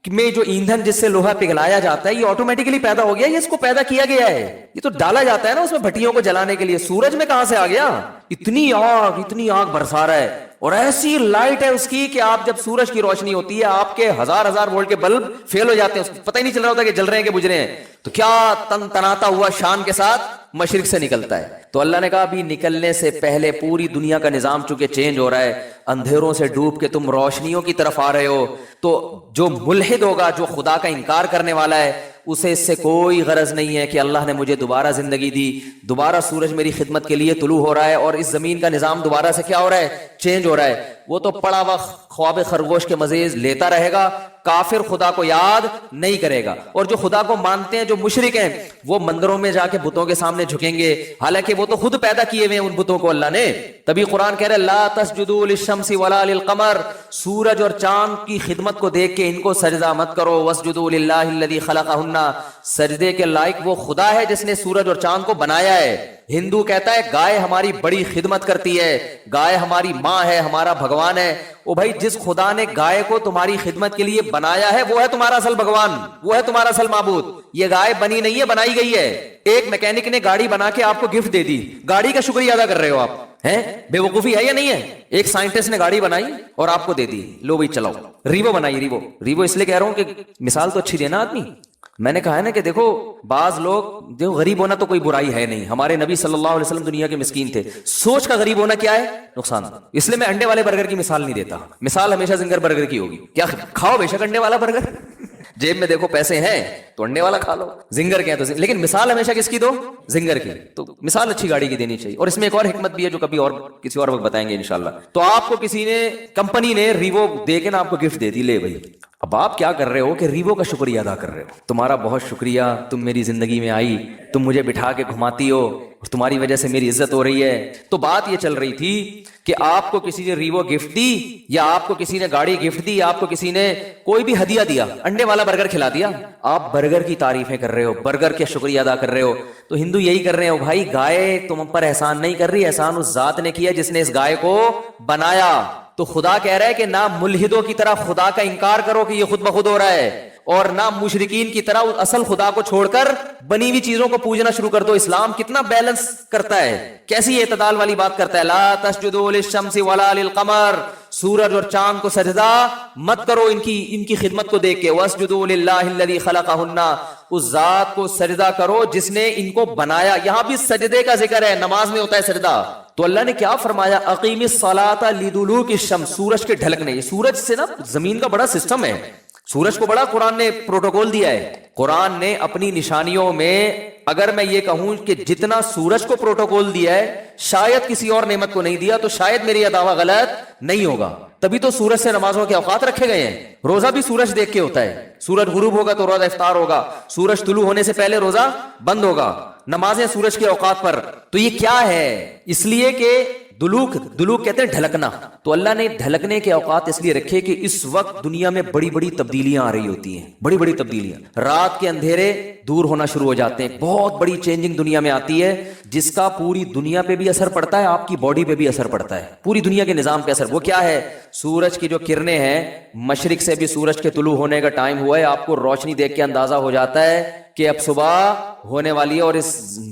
میں جو ایندھن جس سے لوہا پگھلایا جاتا ہے یہ آٹومیٹکلی پیدا ہو گیا, یہ اس کو پیدا کیا گیا ہے, یہ تو ڈالا جاتا ہے نا اس میں بھٹیوں کو جلانے کے لیے. سورج میں کہاں سے آ گیا؟ اتنی آگ برسا رہا ہے, اور ایسی لائٹ ہے اس کی کہ آپ جب سورج کی روشنی ہوتی ہے آپ کے ہزار وولٹ کے بلب فیل ہو جاتے ہیں, پتہ ہی نہیں چل رہا ہوتا کہ جل رہے ہیں کہ بجھ رہے ہیں. تو کیا تناتا ہوا شان کے ساتھ مشرق سے نکلتا ہے. تو اللہ نے کہا ابھی نکلنے سے پہلے پوری دنیا کا نظام چونکہ چینج ہو رہا ہے, اندھیروں سے ڈوب کے تم روشنیوں کی طرف آ رہے ہو, تو جو ملحد ہوگا, جو خدا کا انکار کرنے والا ہے, اسے اس سے کوئی غرض نہیں ہے کہ اللہ نے مجھے دوبارہ زندگی دی, دوبارہ سورج میری خدمت کے لیے طلوع ہو رہا ہے اور اس زمین کا نظام دوبارہ سے کیا ہو رہا ہے, چینج ہو رہا ہے. وہ تو پڑا وقت خواب خرگوش کے مزید لیتا رہے گا. کافر خدا کو یاد نہیں کرے گا, اور جو خدا کو مانتے ہیں, جو مشرک ہیں, وہ مندروں میں جا کے بتوں کے سامنے جھکیں گے, حالانکہ وہ تو خود پیدا کیے ہوئے ہیں ان بتوں کو اللہ نے. تبھی قرآن کہہ رہے لا تسجدوا للشمس ولا للقمر, سورج اور چاند کی خدمت کو دیکھ کے ان کو سجدہ مت کرو. واسجدوا للہ الذی خلقہن, سجدے کے لائق وہ خدا ہے جس نے سورج اور چاند کو بنایا ہے. ہندو کہتا ہے گائے ہماری بڑی خدمت کرتی ہے, گائے ہماری ماں ہے, ہمارا بھگوان ہے. او بھائی جس خدا نے گائے کو تمہاری خدمت کے لیے بنایا ہے وہ ہے تمہارا اصل بھگوان, وہ ہے تمہارا اصل معبود. یہ گائے بنی نہیں ہے, بنائی گئی ہے. ایک میکینک نے گاڑی بنا کے آپ کو گفٹ دے دی, گاڑی کا شکریہ ادا کر رہے ہو آپ ہیں؟ بے وقوفی ہے یا نہیں ہے؟ ایک سائنٹسٹ نے گاڑی بنائی اور آپ کو دے دی, لو بھائی چلاؤ. ریوو بنائی, ریوو اس لیے کہہ رہا ہوں کہ مثال تو اچھی دینا آدمی. میں نے کہا ہے نا کہ دیکھو بعض لوگ, دیکھو غریب ہونا تو کوئی برائی ہے نہیں, ہمارے نبی صلی اللہ علیہ وسلم دنیا کے مسکین تھے. سوچ کا غریب ہونا کیا ہے؟ نقصان. اس لیے میں انڈے والے برگر کی مثال نہیں دیتا, مثال ہمیشہ زنگر برگر کی ہوگی. کیا کھاؤ بے شک انڈے والا برگر, جیب میں دیکھو پیسے ہیں تو انڈے والا کھا لو, زنگر کے ہیں تو لیکن مثال ہمیشہ کس کی دو؟ زنگر کی. تو مثال اچھی گاڑی کی دینی چاہیے. اور اس میں ایک اور حکمت بھی ہے جو کبھی اور کسی اور وقت بتائیں گے انشاءاللہ. تو آپ کو کسی نے, کمپنی نے ریوو دے کے نا آپ کو گفٹ دے دی, لے بھائی. اب آپ کیا کر رہے ہو کہ ریوو کا شکریہ ادا کر رہے ہو. تمہارا بہت شکریہ, تم میری زندگی میں آئی, تم مجھے بٹھا کے گھماتی ہو, اور تمہاری وجہ سے میری عزت ہو رہی ہے. تو بات یہ چل رہی تھی کہ آپ کو کسی نے ریوو گفٹ دی, یا آپ کو کسی نے گاڑی گفٹ دی, یا آپ کو کسی نے کوئی بھی ہدیہ دیا, انڈے والا برگر کھلا دیا, آپ برگر کی تعریفیں کر رہے ہو, برگر کے شکریہ ادا کر رہے ہو. تو ہندو یہی کر رہے ہو بھائی, گائے تم پر احسان نہیں کر رہی, احسان اس ذات نے کیا جس نے اس گائے کو بنایا. تو خدا کہہ رہا ہے کہ نہ ملحدوں کی طرح خدا کا انکار کرو کہ یہ خود بخود ہو رہا ہے, اور نہ مشرکین کی طرح اصل خدا کو چھوڑ کر بنی ہوئی چیزوں کو پوجنا شروع کر دو. اسلام کتنا بیلنس کرتا ہے, کیسی اعتدال والی بات کرتا ہے. لا تسجدوا للشمس ولا للقمر, سورج اور چاند کو سجدہ مت کرو ان کی خدمت کو دیکھ کے. واسجدوا للہ الذی خلقہن, اس ذات کو سجدہ کرو جس نے ان کو بنایا. یہاں بھی سجدے کا ذکر ہے, نماز میں ہوتا ہے سجدہ. تو اللہ نے کیا فرمایا, اقیم الصلاۃ لدلوک الشمس, سورج کے ڈھلکنے. یہ سورج سے نا زمین کا بڑا سسٹم ہے, سورج کو بڑا قرآن نے پروٹوکول دیا ہے. قرآن نے اپنی نشانیوں میں اگر میں یہ کہوں کہ جتنا سورج کو پروٹوکول دیا ہے شاید کسی اور نعمت کو نہیں دیا, تو شاید میری یہ دعویٰ غلط نہیں ہوگا. تبھی تو سورج سے نمازوں کے اوقات رکھے گئے ہیں. روزہ بھی سورج دیکھ کے ہوتا ہے, سورج غروب ہوگا تو روزہ افطار ہوگا, سورج طلوع ہونے سے پہلے روزہ بند ہوگا, نمازیں سورج کے اوقات پر. تو یہ کیا ہے؟ اس لیے کہ دلوک کہتے ہیں ڈھلکنا. تو اللہ نے ڈھلکنے کے اوقات اس لیے رکھے کہ اس وقت دنیا میں بڑی بڑی تبدیلیاں آ رہی ہوتی ہیں, بڑی بڑی تبدیلیاں. رات کے اندھیرے دور ہونا شروع ہو جاتے ہیں, بہت بڑی چینجنگ دنیا میں آتی ہے جس کا پوری دنیا پہ بھی اثر پڑتا ہے, آپ کی باڈی پہ بھی اثر پڑتا ہے, پوری دنیا کے نظام پہ اثر. وہ کیا ہے؟ سورج کی جو کرنیں ہیں, مشرق سے بھی سورج کے طلوع ہونے کا ٹائم ہوا ہے, آپ کو روشنی دیکھ کے اندازہ ہو جاتا ہے کہ اب صبح ہونے والی ہے اور اس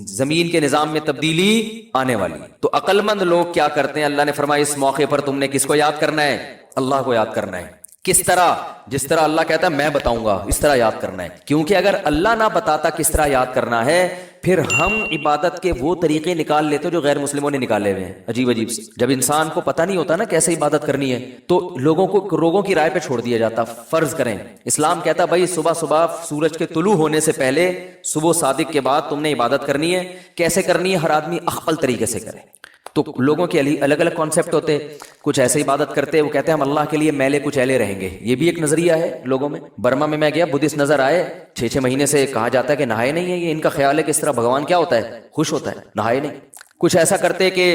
زمین کے نظام میں تبدیلی آنے والی. تو عقل مند لوگ کیا کرتے ہیں؟ اللہ نے فرمایا اس موقع پر تم نے کس کو یاد کرنا ہے؟ اللہ کو یاد کرنا ہے. کس طرح؟ جس طرح اللہ کہتا ہے میں بتاؤں گا اس طرح یاد کرنا ہے. کیونکہ اگر اللہ نہ بتاتا کس طرح یاد کرنا ہے پھر ہم عبادت کے وہ طریقے نکال لیتے جو غیر مسلموں نے نکالے ہوئے ہیں عجیب عجیب سے. جب انسان کو پتہ نہیں ہوتا نا کیسے عبادت کرنی ہے تو لوگوں کی رائے پہ چھوڑ دیا جاتا. فرض کریں اسلام کہتا بھائی صبح سورج کے طلوع ہونے سے پہلے صبح صادق کے بعد تم نے عبادت کرنی ہے. کیسے کرنی ہے؟ ہر آدمی اخفل طریقے سے کرے. تو لوگوں کے الگ الگ کانسیپٹ ہوتے. کچھ ایسے عبادت کرتے وہ کہتے ہیں ہم اللہ کے لیے میلے کچیلے رہیں گے. یہ بھی ایک نظریہ ہے لوگوں میں. برما میں گیا بدھسٹ نظر آئے 6 مہینے سے کہا جاتا ہے کہ نہائے نہیں ہے. یہ ان کا خیال ہے کہ اس طرح بھگوان کیا ہوتا ہے؟ خوش ہوتا ہے. نہائے نہیں. کچھ ایسا کرتے کہ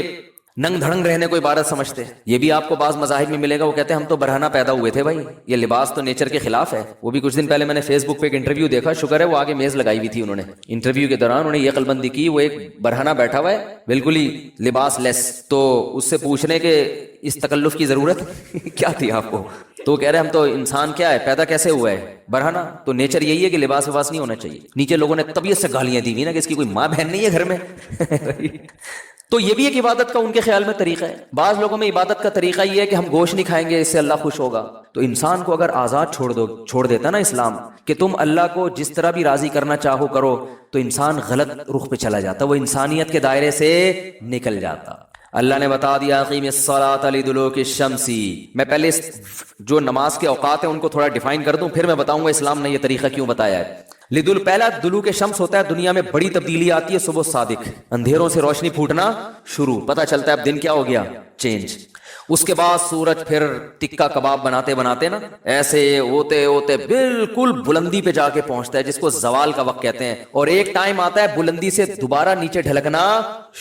ننگ دھڑنگ رہنے کو عبادت سمجھتے. یہ بھی آپ کو بعض مذاہب میں ملے گا. وہ کہتے ہیں ہم تو برہنہ پیدا ہوئے تھے بھائی. یہ لباس تو نیچر کے خلاف ہے. وہ بھی کچھ دن پہلے میں نے فیس بک پہ ایک انٹرویو دیکھا. شکر ہے وہ آگے میز لگائی ہوئی تھی انہوں نے. انٹرویو کے دوران انہوں نے یہ عقلبندی کی وہ ایک برہنہ بیٹھا ہوا ہے بالکل ہی لباس لیس. تو اس سے پوچھنے کہ اس تکلف کی ضرورت کیا تھی آپ کو؟ تو کہہ رہے ہم تو انسان کیا ہے پیدا کیسے ہوا ہے؟ برہنہ. تو نیچر یہی ہے کہ لباس وباس نہیں ہونا چاہیے. نیچے لوگوں نے طبیعت سے گالیاں دی ہوئی نا کہ اس کی کوئی ماں بہن نہیں ہے گھر میں. تو یہ بھی ایک عبادت کا ان کے خیال میں طریقہ ہے. بعض لوگوں میں عبادت کا طریقہ یہ ہے کہ ہم گوشت نہیں کھائیں گے اس سے اللہ خوش ہوگا. تو انسان کو اگر آزاد چھوڑ دیتا نا اسلام کہ تم اللہ کو جس طرح بھی راضی کرنا چاہو کرو تو انسان غلط رخ پہ چلا جاتا. وہ انسانیت کے دائرے سے نکل جاتا. اللہ نے بتا دیا اقیم الصلاۃ لدلوک الشمس. میں پہلے جو نماز کے اوقات ہیں ان کو تھوڑا ڈیفائن کر دوں پھر میں بتاؤں گا اسلام نے یہ طریقہ کیوں بتایا ہے. پہلا دلوک شمس ہوتا ہے دنیا میں بڑی تبدیلی آتی ہے صبح صادق. اندھیروں سے روشنی پھوٹنا شروع. پتہ چلتا ہے اب دن کیا ہو گیا؟ چینج. اس کے بعد سورج پھر ٹکا کباب بناتے نا ایسے ہوتے ہوتے بالکل بلندی پہ جا کے پہنچتا ہے جس کو زوال کا وقت کہتے ہیں. اور ایک ٹائم آتا ہے بلندی سے دوبارہ نیچے ڈھلکنا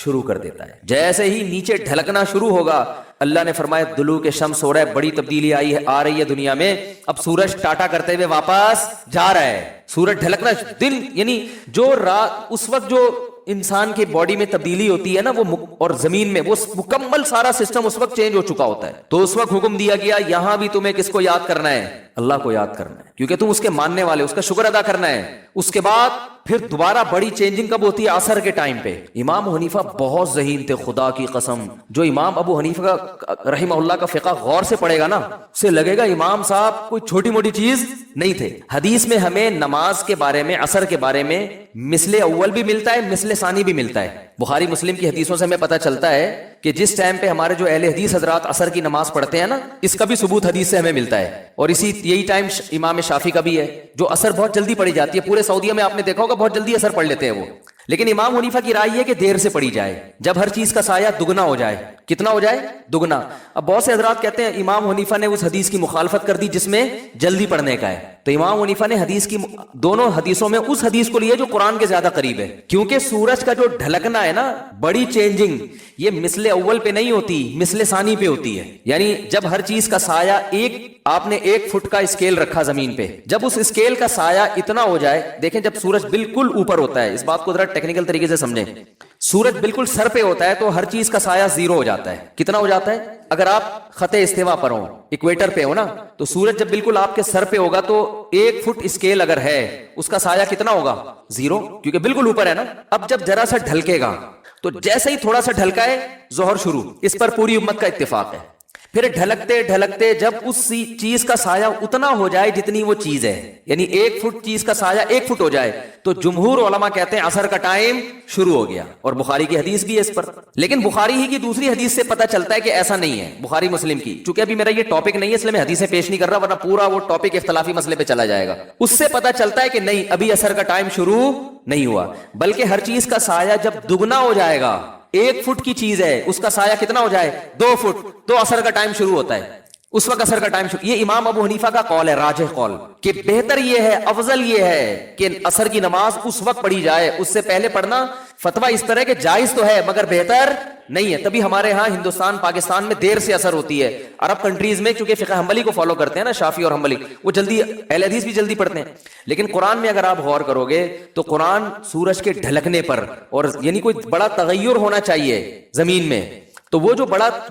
شروع کر دیتا ہے. جیسے ہی نیچے ڈھلکنا شروع ہوگا اللہ نے فرمایا دلوک شمس ہو رہا ہے. بڑی تبدیلی آ رہی ہے دنیا میں. اب سورج ٹاٹا کرتے ہوئے واپس جا رہا ہے. سورج ڈھلکنا دن یعنی جو رات اس وقت جو انسان کی باڈی میں تبدیلی ہوتی ہے نا وہ اور زمین میں وہ مکمل سارا سسٹم اس وقت چینج ہو چکا ہوتا ہے. تو اس وقت حکم دیا گیا یہاں بھی تمہیں کس کو یاد کرنا ہے؟ اللہ کو یاد کرنا ہے کیونکہ تم اس کے ماننے والے. اس کا شکر ادا کرنا ہے. اس کے بعد پھر دوبارہ بڑی چینجنگ کب ہوتی ہے؟ عصر کے ٹائم پہ. امام حنیفہ بہت ذہین تھے خدا کی قسم. جو امام ابو حنیفہ کا رحمہ اللہ کا فقہ غور سے پڑھے گا نا اسے لگے گا امام صاحب کوئی چھوٹی موٹی چیز نہیں تھے. حدیث میں ہمیں نماز کے بارے میں عصر کے بارے میں مثل اول بھی ملتا ہے مثل ثانی بھی ملتا ہے. بخاری مسلم کی حدیثوں سے ہمیں پتہ چلتا ہے کہ جس ٹائم پہ ہمارے جو اہل حدیث حضرات عصر کی نماز پڑھتے ہیں نا اس کا بھی ثبوت حدیث سے ہمیں ملتا ہے. اور یہی ٹائم امام شافعی کا بھی ہے جو عصر بہت جلدی پڑھی جاتی ہے. پورے سعودیہ میں آپ نے دیکھا ہوگا بہت جلدی عصر پڑھ لیتے ہیں وہ. لیکن امام حنیفہ کی رائے ہے کہ دیر سے پڑھی جائے جب ہر چیز کا سایہ دگنا ہو جائے. کتنا ہو جائے؟ دگنا. اب بہت سے حضرات کہتے ہیں امام حنیفہ نے اس حدیث کی مخالفت کر دی جس میں جلدی پڑھنے کا ہے. تو امام حنیفہ نے حدیث کی دونوں حدیثوں میں اس حدیث کو لیا جو قرآن کے زیادہ قریب ہے. کیونکہ سورج کا جو ڈھلکنا ہے نا بڑی چینجنگ یہ مثل اول پہ نہیں ہوتی مثل ثانی پہ ہوتی ہے. یعنی جب ہر چیز کا سایہ آپ نے 1 فٹ کا اسکیل رکھا زمین پہ جب اس اسکیل کا سایہ اتنا ہو جائے. دیکھیں جب سورج بالکل اوپر ہوتا ہے اس بات کو ذرا ٹیکنیکل طریقے سے سمجھیں. سورج بالکل سر پہ ہوتا ہے تو ہر چیز کا سایہ 0 ہو جاتا ہے. کتنا ہو جاتا ہے؟ اگر آپ خط استوا پر ہو اکویٹر پہ ہو نا تو سورج جب بالکل آپ کے سر پہ ہوگا تو 1 فٹ اسکیل اگر ہے اس کا سایہ کتنا ہوگا؟ 0 کیونکہ بالکل اوپر ہے نا. اب جب ذرا سا ڈھلکے گا تو جیسے ہی تھوڑا سا ڈھلکا ہے ظہر شروع. اس پر پوری امت کا اتفاق ہے. پھر ڈھلکتے جب اس چیز کا سایہ اتنا ہو جائے جتنی وہ چیز ہے یعنی 1 فٹ چیز کا سایہ 1 فٹ ہو جائے تو جمہور علماء کہتے ہیں عصر کا ٹائم شروع ہو گیا. اور بخاری کی حدیث بھی ہے اس پر. لیکن بخاری ہی کی دوسری حدیث سے پتہ چلتا ہے کہ ایسا نہیں ہے. بخاری مسلم کی چونکہ ابھی میرا یہ ٹاپک نہیں ہے اس لیے میں حدیثیں پیش نہیں کر رہا ورنہ پورا وہ ٹاپک اختلافی مسئلے پہ چلا جائے گا. اس سے پتہ چلتا ہے کہ نہیں ابھی عصر کا ٹائم شروع نہیں ہوا بلکہ ہر چیز کا سایہ جب دگنا ہو جائے گا 1 فٹ کی چیز ہے اس کا سایہ کتنا ہو جائے 2 فٹ تو عصر کا ٹائم شروع ہوتا ہے. اس وقت عصر کا ٹائم شروع. یہ امام ابو حنیفہ کا قول ہے راجح قول کہ بہتر یہ ہے افضل یہ ہے کہ عصر کی نماز اس وقت پڑھی جائے. اس سے پہلے پڑھنا فتویٰ اس طرح کہ جائز تو ہے مگر بہتر نہیں ہے. تبھی ہمارے ہاں ہندوستان پاکستان میں دیر سے اثر ہوتی ہے. عرب کنٹریز میں چونکہ فقہ حنبلی کو فالو کرتے ہیں نا شافعی اور حنبلی وہ جلدی اہل حدیث بھی جلدی پڑھتے ہیں. لیکن قرآن میں اگر آپ غور کرو گے تو قرآن سورج کے ڈھلکنے پر اور یعنی کوئی بڑا تغیر ہونا چاہیے زمین میں تو وہ جو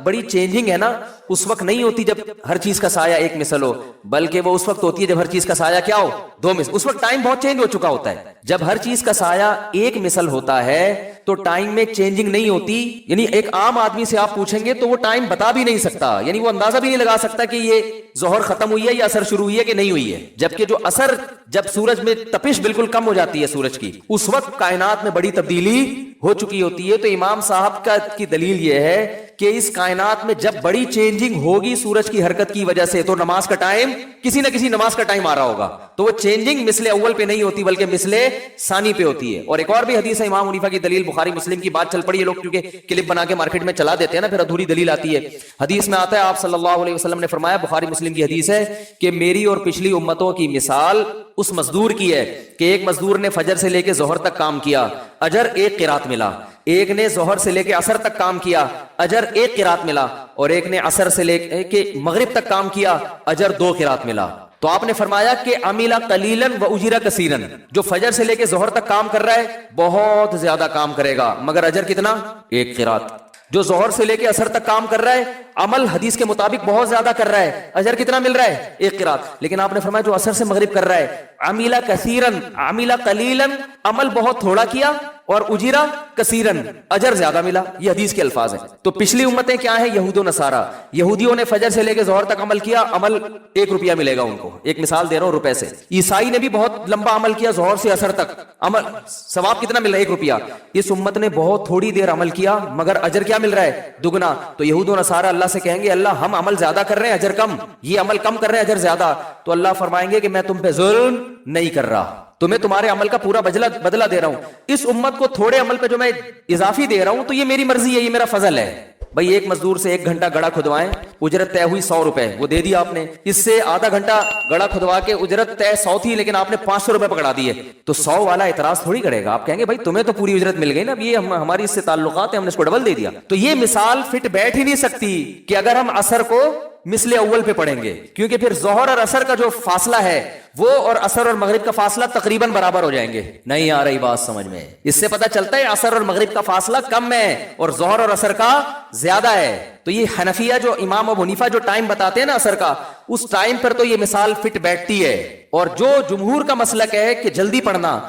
بڑی چینجنگ ہے نا اس وقت نہیں ہوتی جب ہر چیز کا سایہ 1 مثل ہو بلکہ وہ اس وقت ہوتی ہے جب ہر چیز کا سایہ کیا ہو 2 مثل. اس وقت ٹائم بہت چینج ہو چکا ہوتا ہے. جب ہر چیز کا سایہ 1 مثل ہوتا ہے تو ٹائم میں چینجنگ نہیں ہوتی. یعنی ایک عام آدمی سے آپ پوچھیں گے تو وہ ٹائم بتا بھی نہیں سکتا, یعنی وہ اندازہ بھی نہیں لگا سکتا کہ یہ ظہر ختم ہوئی ہے یا اثر شروع ہوئی ہے کہ نہیں ہوئی ہے. جبکہ جو اثر, جب سورج میں تپش بالکل کم ہو جاتی ہے سورج کی, اس وقت کائنات میں بڑی تبدیلی ہو چکی ہوتی ہے. تو امام صاحب کی دلیل یہ ہے کہ اس کائنات میں جب بڑی چینجنگ ہوگی سورج کی حرکت کی وجہ سے, تو نماز کا ٹائم, کسی نہ کسی نماز کا ٹائم آ رہا ہوگا. تو وہ چینجنگ مثل اول پہ نہیں ہوتی بلکہ مثل ثانی پہ ہوتی ہے. اور ایک اور بھی حدیث ہے امام حنیفہ کی دلیل, بخاری مسلم کی بات چل پڑی ہے, لوگ کیونکہ کلپ بنا کے مارکیٹ میں چلا دیتے ہیں نا, پھر ادھوری دلیل آتی ہے. حدیث میں آتا ہے آپ صلی اللہ علیہ وسلم نے فرمایا, بخاری مسلم کی حدیث ہے, کہ میری اور پچھلی امتوں کی مثال اس مزدور کی ہے کہ ایک مزدور نے فجر سے لے کے ظہر تک کام کیا, اجر 1 قرات ملا. ایک نے ظہر سے لے کے عصر تک کام کیا, اجر 1 قرات ملا. اور ایک نے عصر سے لے کے مغرب تک کام کیا, اجر 2 قرات ملا. تو آپ نے فرمایا کہ عمل قلیلاً و اجر کثیراً, جو فجر سے لے کے ظہر تک کام کر رہا ہے بہت زیادہ کام کرے گا, مگر اجر کتنا؟ 1 قرات. جو ظہر سے لے کے عصر تک کام کر رہا ہے, عمل حدیث کے مطابق بہت زیادہ کر رہا ہے, اجر کتنا مل رہا ہے؟ 1 قرات. لیکن آپ نے فرمایا جو عصر سے مغرب کر رہا ہے, عمل کثیراً عمل قلیلاً, عمل بہت تھوڑا کیا, اور اجیرا کثیرن, اجر زیادہ ملا. یہ حدیث کے الفاظ ہیں. تو پچھلی امتیں کیا ہیں؟ یہود و نصارہ. یہودیوں نے فجر سے لے کے ظہر تک عمل کیا, عمل 1 روپیہ ملے گا ان کو, ایک مثال دے رہا ہوں روپے سے. عیسائی نے بھی بہت لمبا عمل کیا, ظہر سے عصر تک عمل, ثواب کتنا مل رہا ہے؟ 1 روپیہ. اس امت نے بہت تھوڑی دیر عمل کیا, مگر اجر کیا مل رہا ہے؟ دگنا. تو یہود و نصارہ اللہ سے کہیں گے, اللہ ہم عمل زیادہ کر رہے ہیں اجر کم, یہ عمل کم کر رہے ہیں اجر زیادہ. تو اللہ فرمائیں گے کہ میں تم پہ ظلم نہیں کر رہا, تمہیں تمہارے عمل کا پورا بدلہ دے رہا ہوں. اس امت کو تھوڑے عمل پہ جو میں اضافی دے رہا ہوں تو یہ میری مرضی ہے, یہ میرا فضل ہے. بھائی ایک مزدور سے 1 گھنٹہ گڑا کھدوائیں, اجرت طے ہوئی 100 روپے, وہ دے دیا آپ نے. اس سے آدھا گھنٹہ گڑا کھدوا کے اجرت طے 100 تھی, لیکن آپ نے 500 روپے پکڑا دیے, تو 100 والا اعتراض تھوڑی کرے گا. آپ کہیں گے بھائی تمہیں تو پوری اجرت مل گئی نا, یہ ہماری اس سے تعلقات ہیں, ہم نے اس کو ڈبل دے دیا. تو یہ مثال فٹ بیٹھ ہی نہیں سکتی کہ اگر ہم عصر کو مثل اول پہ پڑھیں گے, کیونکہ پھر ظہر اور عصر کا جو فاصلہ ہے وہ اور عصر اور مغرب کا فاصلہ تقریباً برابر ہو جائیں گے. نہیں آ رہی بات سمجھ میں؟ اس سے پتہ چلتا ہے عصر اور مغرب کا فاصلہ کم ہے اور ظہر اور عصر کا زیادہ ہے. تو یہ حنفیہ جو امام ابو حنیفہ جو ٹائم بتاتے ہیں نا عصر کا, اس ٹائم پر تو یہ مثال فٹ بیٹھتی ہے. اور جو جمہور کا مسلک ہے کہ جلدی پڑھنا,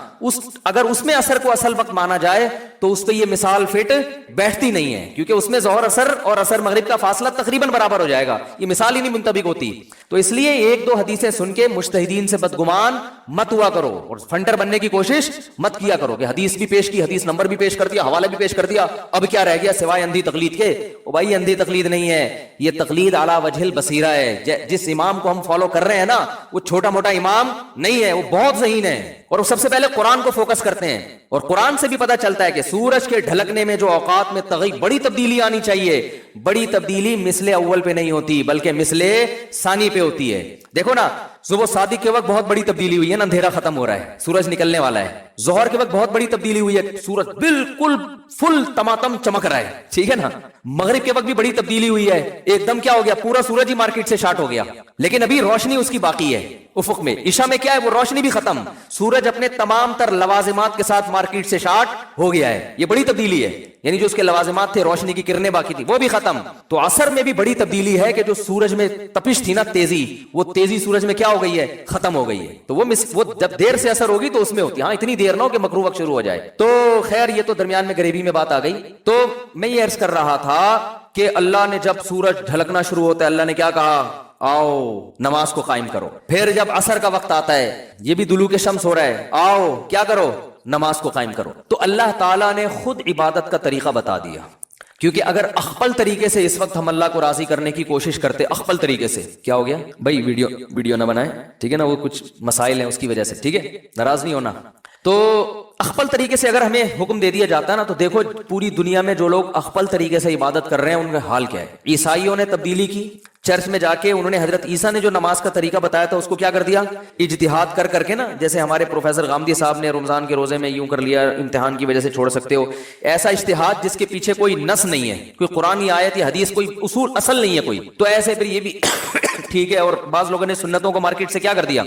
اگر اس میں عصر کو اصل وقت مانا جائے تو اس پہ یہ مثال فٹ بیٹھتی نہیں ہے, کیونکہ اس میں ظہر عصر اور عصر مغرب کا فاصلہ تقریباً برابر ہو جائے گا, یہ مثال ہی نہیں منطبق ہوتی. تو اس لیے 1-2 حدیثیں سن کے مجتہدین سے بدگمان مت ہوا کرو اور فنٹر بننے کی کوشش مت کیا کرو کہ حدیث بھی پیش کی, حدیث نمبر بھی پیش کر دیا, حوالہ بھی پیش کر دیا, اب کیا رہ گیا سوائے اندھی تقلید کے. او بھائی اندھی تقلید نہیں ہے, یہ تقلید علی وجہ البصیرہ ہے. جس امام کو ہم فالو کر رہے ہیں نا, وہ چھوٹا موٹا امام نہیں ہے, وہ بہت ذہین ہے, اور وہ سب سے پہلے قرآن کو فوکس کرتے ہیں. اور قرآن سے بھی پتہ چلتا ہے کہ سورج کے ڈھلکنے میں جو اوقات میں بڑی تبدیلی آنی چاہیے, بڑی تبدیلی مثل اول پہ نہیں ہوتی بلکہ مثل ثانی پہ ہوتی ہے. دیکھو نا, صبح صادق کے وقت بہت بڑی تبدیلی ہوئی ہے نا, اندھیرا ختم ہو رہا ہے, سورج نکلنے والا ہے. ظہر کے وقت بہت بڑی تبدیلی ہوئی ہے, سورج بالکل فل تماتم چمک رہا ہے, ٹھیک ہے نا. مغرب کے وقت بھی بڑی تبدیلی ہوئی ہے, ایک دم کیا ہو گیا, پورا سورج ہی مارکیٹ سے شارٹ ہو گیا, لیکن ابھی روشنی اس کی باقی ہے افق میں. عشاء میں کیا ہے, وہ روشنی بھی ختم, سورج اپنے تمام تر لوازمات کے ساتھ مارکیٹ سے شارٹ ہو گیا ہے. یہ بڑی تبدیلی ہے, یعنی جو اس کے لوازمات تھے, روشنی کی کرنیں باقی تھی, وہ بھی ختم. تو عصر میں بھی بڑی تبدیلی ہے کہ جو سورج میں تپش تھی نا, تیزی, وہ تیزی سورج میں کیا ہو گئی ہے, ختم ہو گئی ہے. تو وہ جب دیر سے اثر ہوگی تو اس میں ہوتی ہے, ہاں اتنی دیر نہ ہو کہ مکروہ وقت شروع ہو جائے. تو خیر یہ تو درمیان میں غریبی میں بات آ گئی. تو میں یہ عرض کر رہا تھا کہ اللہ نے جب سورج ڈھلکنا شروع ہوتا ہے, اللہ نے کیا کہا, آؤ نماز کو قائم کرو. پھر جب عصر کا وقت آتا ہے, یہ بھی دلوک شمس ہو رہا ہے, آؤ کیا کرو, نماز کو قائم کرو. تو اللہ تعالیٰ نے خود عبادت کا طریقہ بتا دیا, کیونکہ اگر اخپل طریقے سے اس وقت ہم اللہ کو راضی کرنے کی کوشش کرتے, اخپل طریقے سے, کیا ہو گیا بھائی, ویڈیو نہ بنائیں, ٹھیک ہے نا, وہ کچھ مسائل ہیں اس کی وجہ سے, ٹھیک ہے, ناراض نہیں ہونا. تو اخپل طریقے سے اگر ہمیں حکم دے دیا جاتا ہے نا, تو دیکھو پوری دنیا میں جو لوگ اخپل طریقے سے عبادت کر رہے ہیں ان کا حال کیا ہے. عیسائیوں نے تبدیلی کی, چرچ میں جا کے انہوں نے حضرت عیسیٰ نے جو نماز کا طریقہ بتایا تھا اس کو کیا کر دیا, اجتہاد کر کے نا, جیسے ہمارے پروفیسر غامدی صاحب نے رمضان کے روزے میں یوں کر لیا, امتحان کی وجہ سے چھوڑ سکتے ہو, ایسا اجتہاد جس کے پیچھے کوئی نص نہیں ہے, کوئی قرآن یا آیت یا حدیث, کوئی اصول اصل نہیں ہے کوئی, تو ایسے پھر یہ بھی ٹھیک ہے. اور بعض لوگوں نے سنتوں کو مارکیٹ سے کیا کر دیا,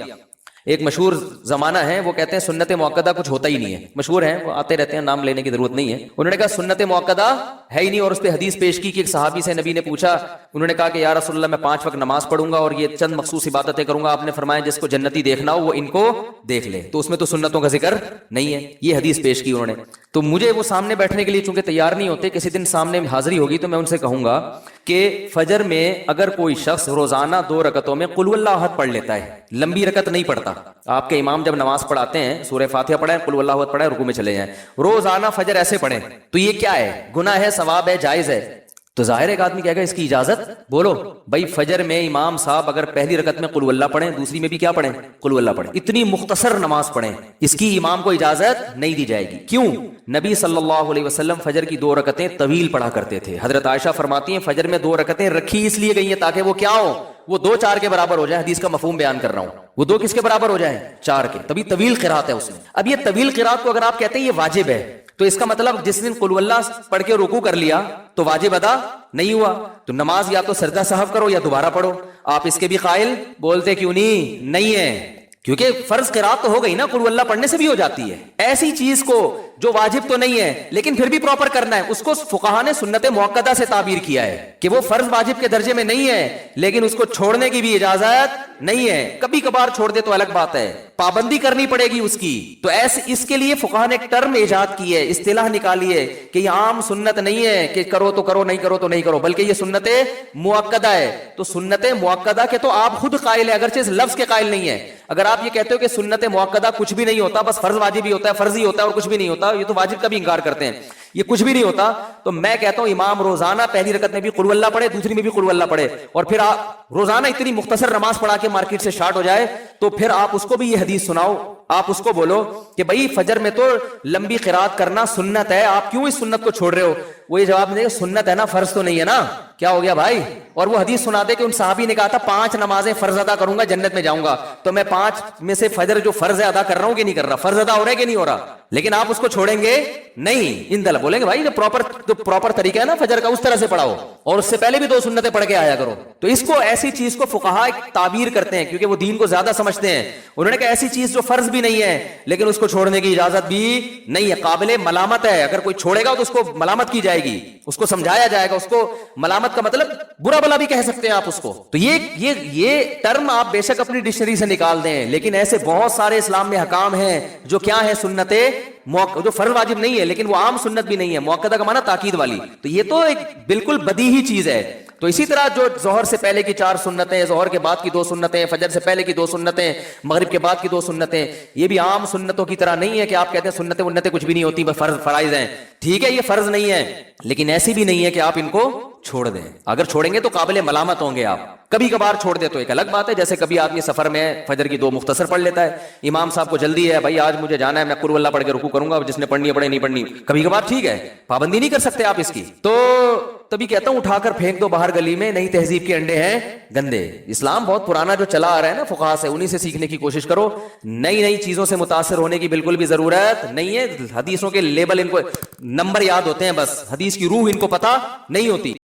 ایک مشہور زمانہ ہے، وہ کہتے ہیں سنت موقدہ کچھ ہوتا ہی نہیں ہے، مشہور ہیں، وہ آتے رہتے ہیں، نام لینے کی ضرورت نہیں ہے. انہوں نے کہا سنت موقدہ ہے ہی نہیں، اور اس پہ حدیث پیش کی کہ ایک صحابی سے نبی نے پوچھا، انہوں نے کہا کہ یا رسول اللہ میں 5 وقت نماز پڑھوں گا اور یہ چند مخصوص عبادتیں کروں گا، آپ نے فرمایا جس کو جنتی دیکھنا ہو وہ ان کو دیکھ لے، تو اس میں تو سنتوں کا ذکر نہیں ہے. یہ حدیث پیش کی انہوں نے. تو مجھے وہ سامنے بیٹھنے کے لیے چونکہ تیار نہیں ہوتے، کسی دن سامنے حاضری ہوگی تو میں ان سے کہوں گا کہ فجر میں اگر کوئی شخص روزانہ 2 رکعتوں میں قل اللہ احد پڑھ لیتا ہے، لمبی رکعت نہیں پڑھتا، آپ کے امام جب نماز پڑھاتے ہیں سورہ فاتحہ پڑھیں، قل اللہ احد پڑھیں، رکوع میں چلے جائیں، روزانہ فجر ایسے پڑھیں، تو یہ کیا ہے؟ گناہ ہے، ثواب ہے، جائز ہے؟ تو ظاہر ایک آدمی کہے گا اس کی اجازت بولو بھائی. فجر میں امام صاحب اگر پہلی رکعت میں قل اللہ پڑھیں، دوسری میں بھی کیا پڑھیں؟ قل اللہ پڑھیں، اتنی مختصر نماز پڑھیں، اس کی امام کو اجازت نہیں دی جائے گی. کیوں؟ نبی صلی اللہ علیہ وسلم فجر کی 2 رکعتیں طویل پڑھا کرتے تھے. حضرت عائشہ فرماتی ہیں فجر میں 2 رکعتیں رکھی اس لیے گئی ہیں تاکہ وہ کیا ہو، وہ 2 4 کے برابر ہو جائیں. حدیث کا مفہوم بیان کر رہا ہوں، وہ 2 کس کے برابر ہو جائیں؟ 4 کے. تبھی طویل قرات ہے اس میں. اب یہ طویل قرات کو اگر آپ کہتے ہیں یہ واجب ہے، تو اس کا مطلب جس دن قل اللہ پڑھ کے رکوع کر لیا تو واجب ادا نہیں ہوا، تو نماز یا تو سجدہ سہو کرو یا دوبارہ پڑھو. آپ اس کے بھی قائل بولتے کیوں نہیں ہے؟ کیونکہ فرض قرات تو ہو گئی نا، قل اللہ پڑھنے سے بھی ہو جاتی ہے. ایسی چیز کو جو واجب تو نہیں ہے لیکن پھر بھی پراپر کرنا ہے، اس کو فقہا نے سنت موقدہ سے تعبیر کیا ہے کہ وہ فرض واجب کے درجے میں نہیں ہے لیکن اس کو چھوڑنے کی بھی اجازت نہیں ہے. کبھی کبھار چھوڑ دے تو الگ بات ہے، پابندی کرنی پڑے گی اس کی. تو ایسے اس کے لیے فقہا نے ایک ٹرم ایجاد کی ہے، اصطلاح نکالی ہے کہ یہ عام سنت نہیں ہے کہ کرو تو کرو، نہیں کرو تو نہیں کرو، بلکہ یہ سنت موقدہ ہے. تو سنت موقدہ کے تو آپ خود قائل ہیں، اگرچہ اس لفظ کے قائل نہیں ہے. اگر آپ یہ کہتے ہو کہ سنت موقدہ کچھ بھی نہیں ہوتا، بس فرض واجب ہی ہوتا ہے، فرض ہی ہوتا ہے اور کچھ بھی نہیں ہوتا، یہ تو واجب کا بھی انکار کرتے ہیں، یہ کچھ بھی نہیں ہوتا، تو میں کہتا ہوں امام روزانہ پہلی رکعت میں بھی قل اللہ پڑھے، دوسری میں بھی قل اللہ پڑھے، اور پھر آپ روزانہ اتنی مختصر نماز پڑھا کے مارکیٹ سے شارٹ ہو جائے تو پھر آپ اس کو بھی یہ حدیث سناؤ. آپ اس کو بولو کہ بھائی فجر میں تو لمبی قرات کرنا سنت ہے، آپ کیوں اس سنت کو چھوڑ رہے ہو؟ وہ یہ جواب دے گا سنت ہے نا، فرض تو نہیں ہے نا. کیا ہو گیا بھائی؟ اور وہ حدیث سنا دے کہ ان صحابی نے کہا تھا 5 نمازیں فرض ادا کروں گا جنت میں جاؤں گا، تو میں 5 میں سے فجر جو فرض ہے ادا کر رہا ہوں کہ نہیں کر رہا؟ فرض ادا ہو رہا ہے کہ نہیں ہو رہا؟ لیکن آپ اس کو چھوڑیں گے نہیں. ان دل بولیں گے بھائی جو پراپر طریقہ ہے نا فجر کا، اس طرح سے پڑھاؤ اور اس سے پہلے بھی 2 سنتیں پڑھ کے آیا کرو. تو اس کو ایسی چیز کو فقہا تعبیر کرتے ہیں کیونکہ وہ دین کو زیادہ سمجھتے ہیں. انہوں نے کہا ایسی چیز جو فرض بھی نہیں ہے لیکن اس کو چھوڑنے کی اجازت بھی نہیں ہے، قابل ملامت ہے. اگر کوئی چھوڑے گا تو اس کو ملامت کی جائے گی، اس کو سمجھایا جائے گا. اس کو ملامت کا مطلب برا بلا بھی کہہ سکتے ہیں آپ اس کو. تو یہ ٹرم آپ بے شک اپنی ڈکشنری سے نکال دیں، لیکن ایسے بہت سارے اسلام میں حکام ہیں جو کیا ہے سنت جو فرض واجب نہیں ہے لیکن وہ عام سنت بھی نہیں ہے، موقدہ کا معنی تاکید والی. تو یہ تو ایک بالکل بدیہی چیز ہے. تو اسی طرح جو ظہر سے پہلے کی 4 سنتیں، ظہر کے بعد کی 2 سنتیں، فجر سے پہلے کی 2 سنتیں، مغرب کے بعد کی 2 سنتیں، یہ بھی عام سنتوں کی طرح نہیں ہے کہ آپ کہتے ہیں سنتیں ونتیں کچھ بھی نہیں ہوتی، بس فرائض ہیں. ٹھیک ہے یہ فرض نہیں ہے لیکن ایسی بھی نہیں ہے کہ آپ ان کو چھوڑ دیں. اگر چھوڑیں گے تو قابل ملامت ہوں گے آپ. کبھی کبھار چھوڑ دے تو ایک الگ بات ہے، جیسے کبھی آدمی سفر میں فجر کی 2 مختصر پڑھ لیتا ہے، امام صاحب کو جلدی ہے بھائی آج مجھے جانا ہے، میں قل اللہ پڑھ کے رکوع کروں گا، جس نے پڑھنی ہے پڑھے، نہیں پڑھنی کبھی کبھار ٹھیک ہے، پابندی نہیں کر سکتے آپ اس کی. تو تبھی کہتا ہوں اٹھا کر پھینک دو باہر گلی میں، نئی تہذیب کے انڈے ہیں گندے. اسلام بہت پرانا جو چلا آ رہا ہے نا فقہا سے، انہی سے سیکھنے کی کوشش کرو. نئی چیزوں سے متاثر ہونے کی بالکل بھی ضرورت نہیں ہے. حدیثوں کے لیبل ان کو نمبر یاد ہوتے ہیں بس، حدیث کی روح ان کو پتہ نہیں ہوتی.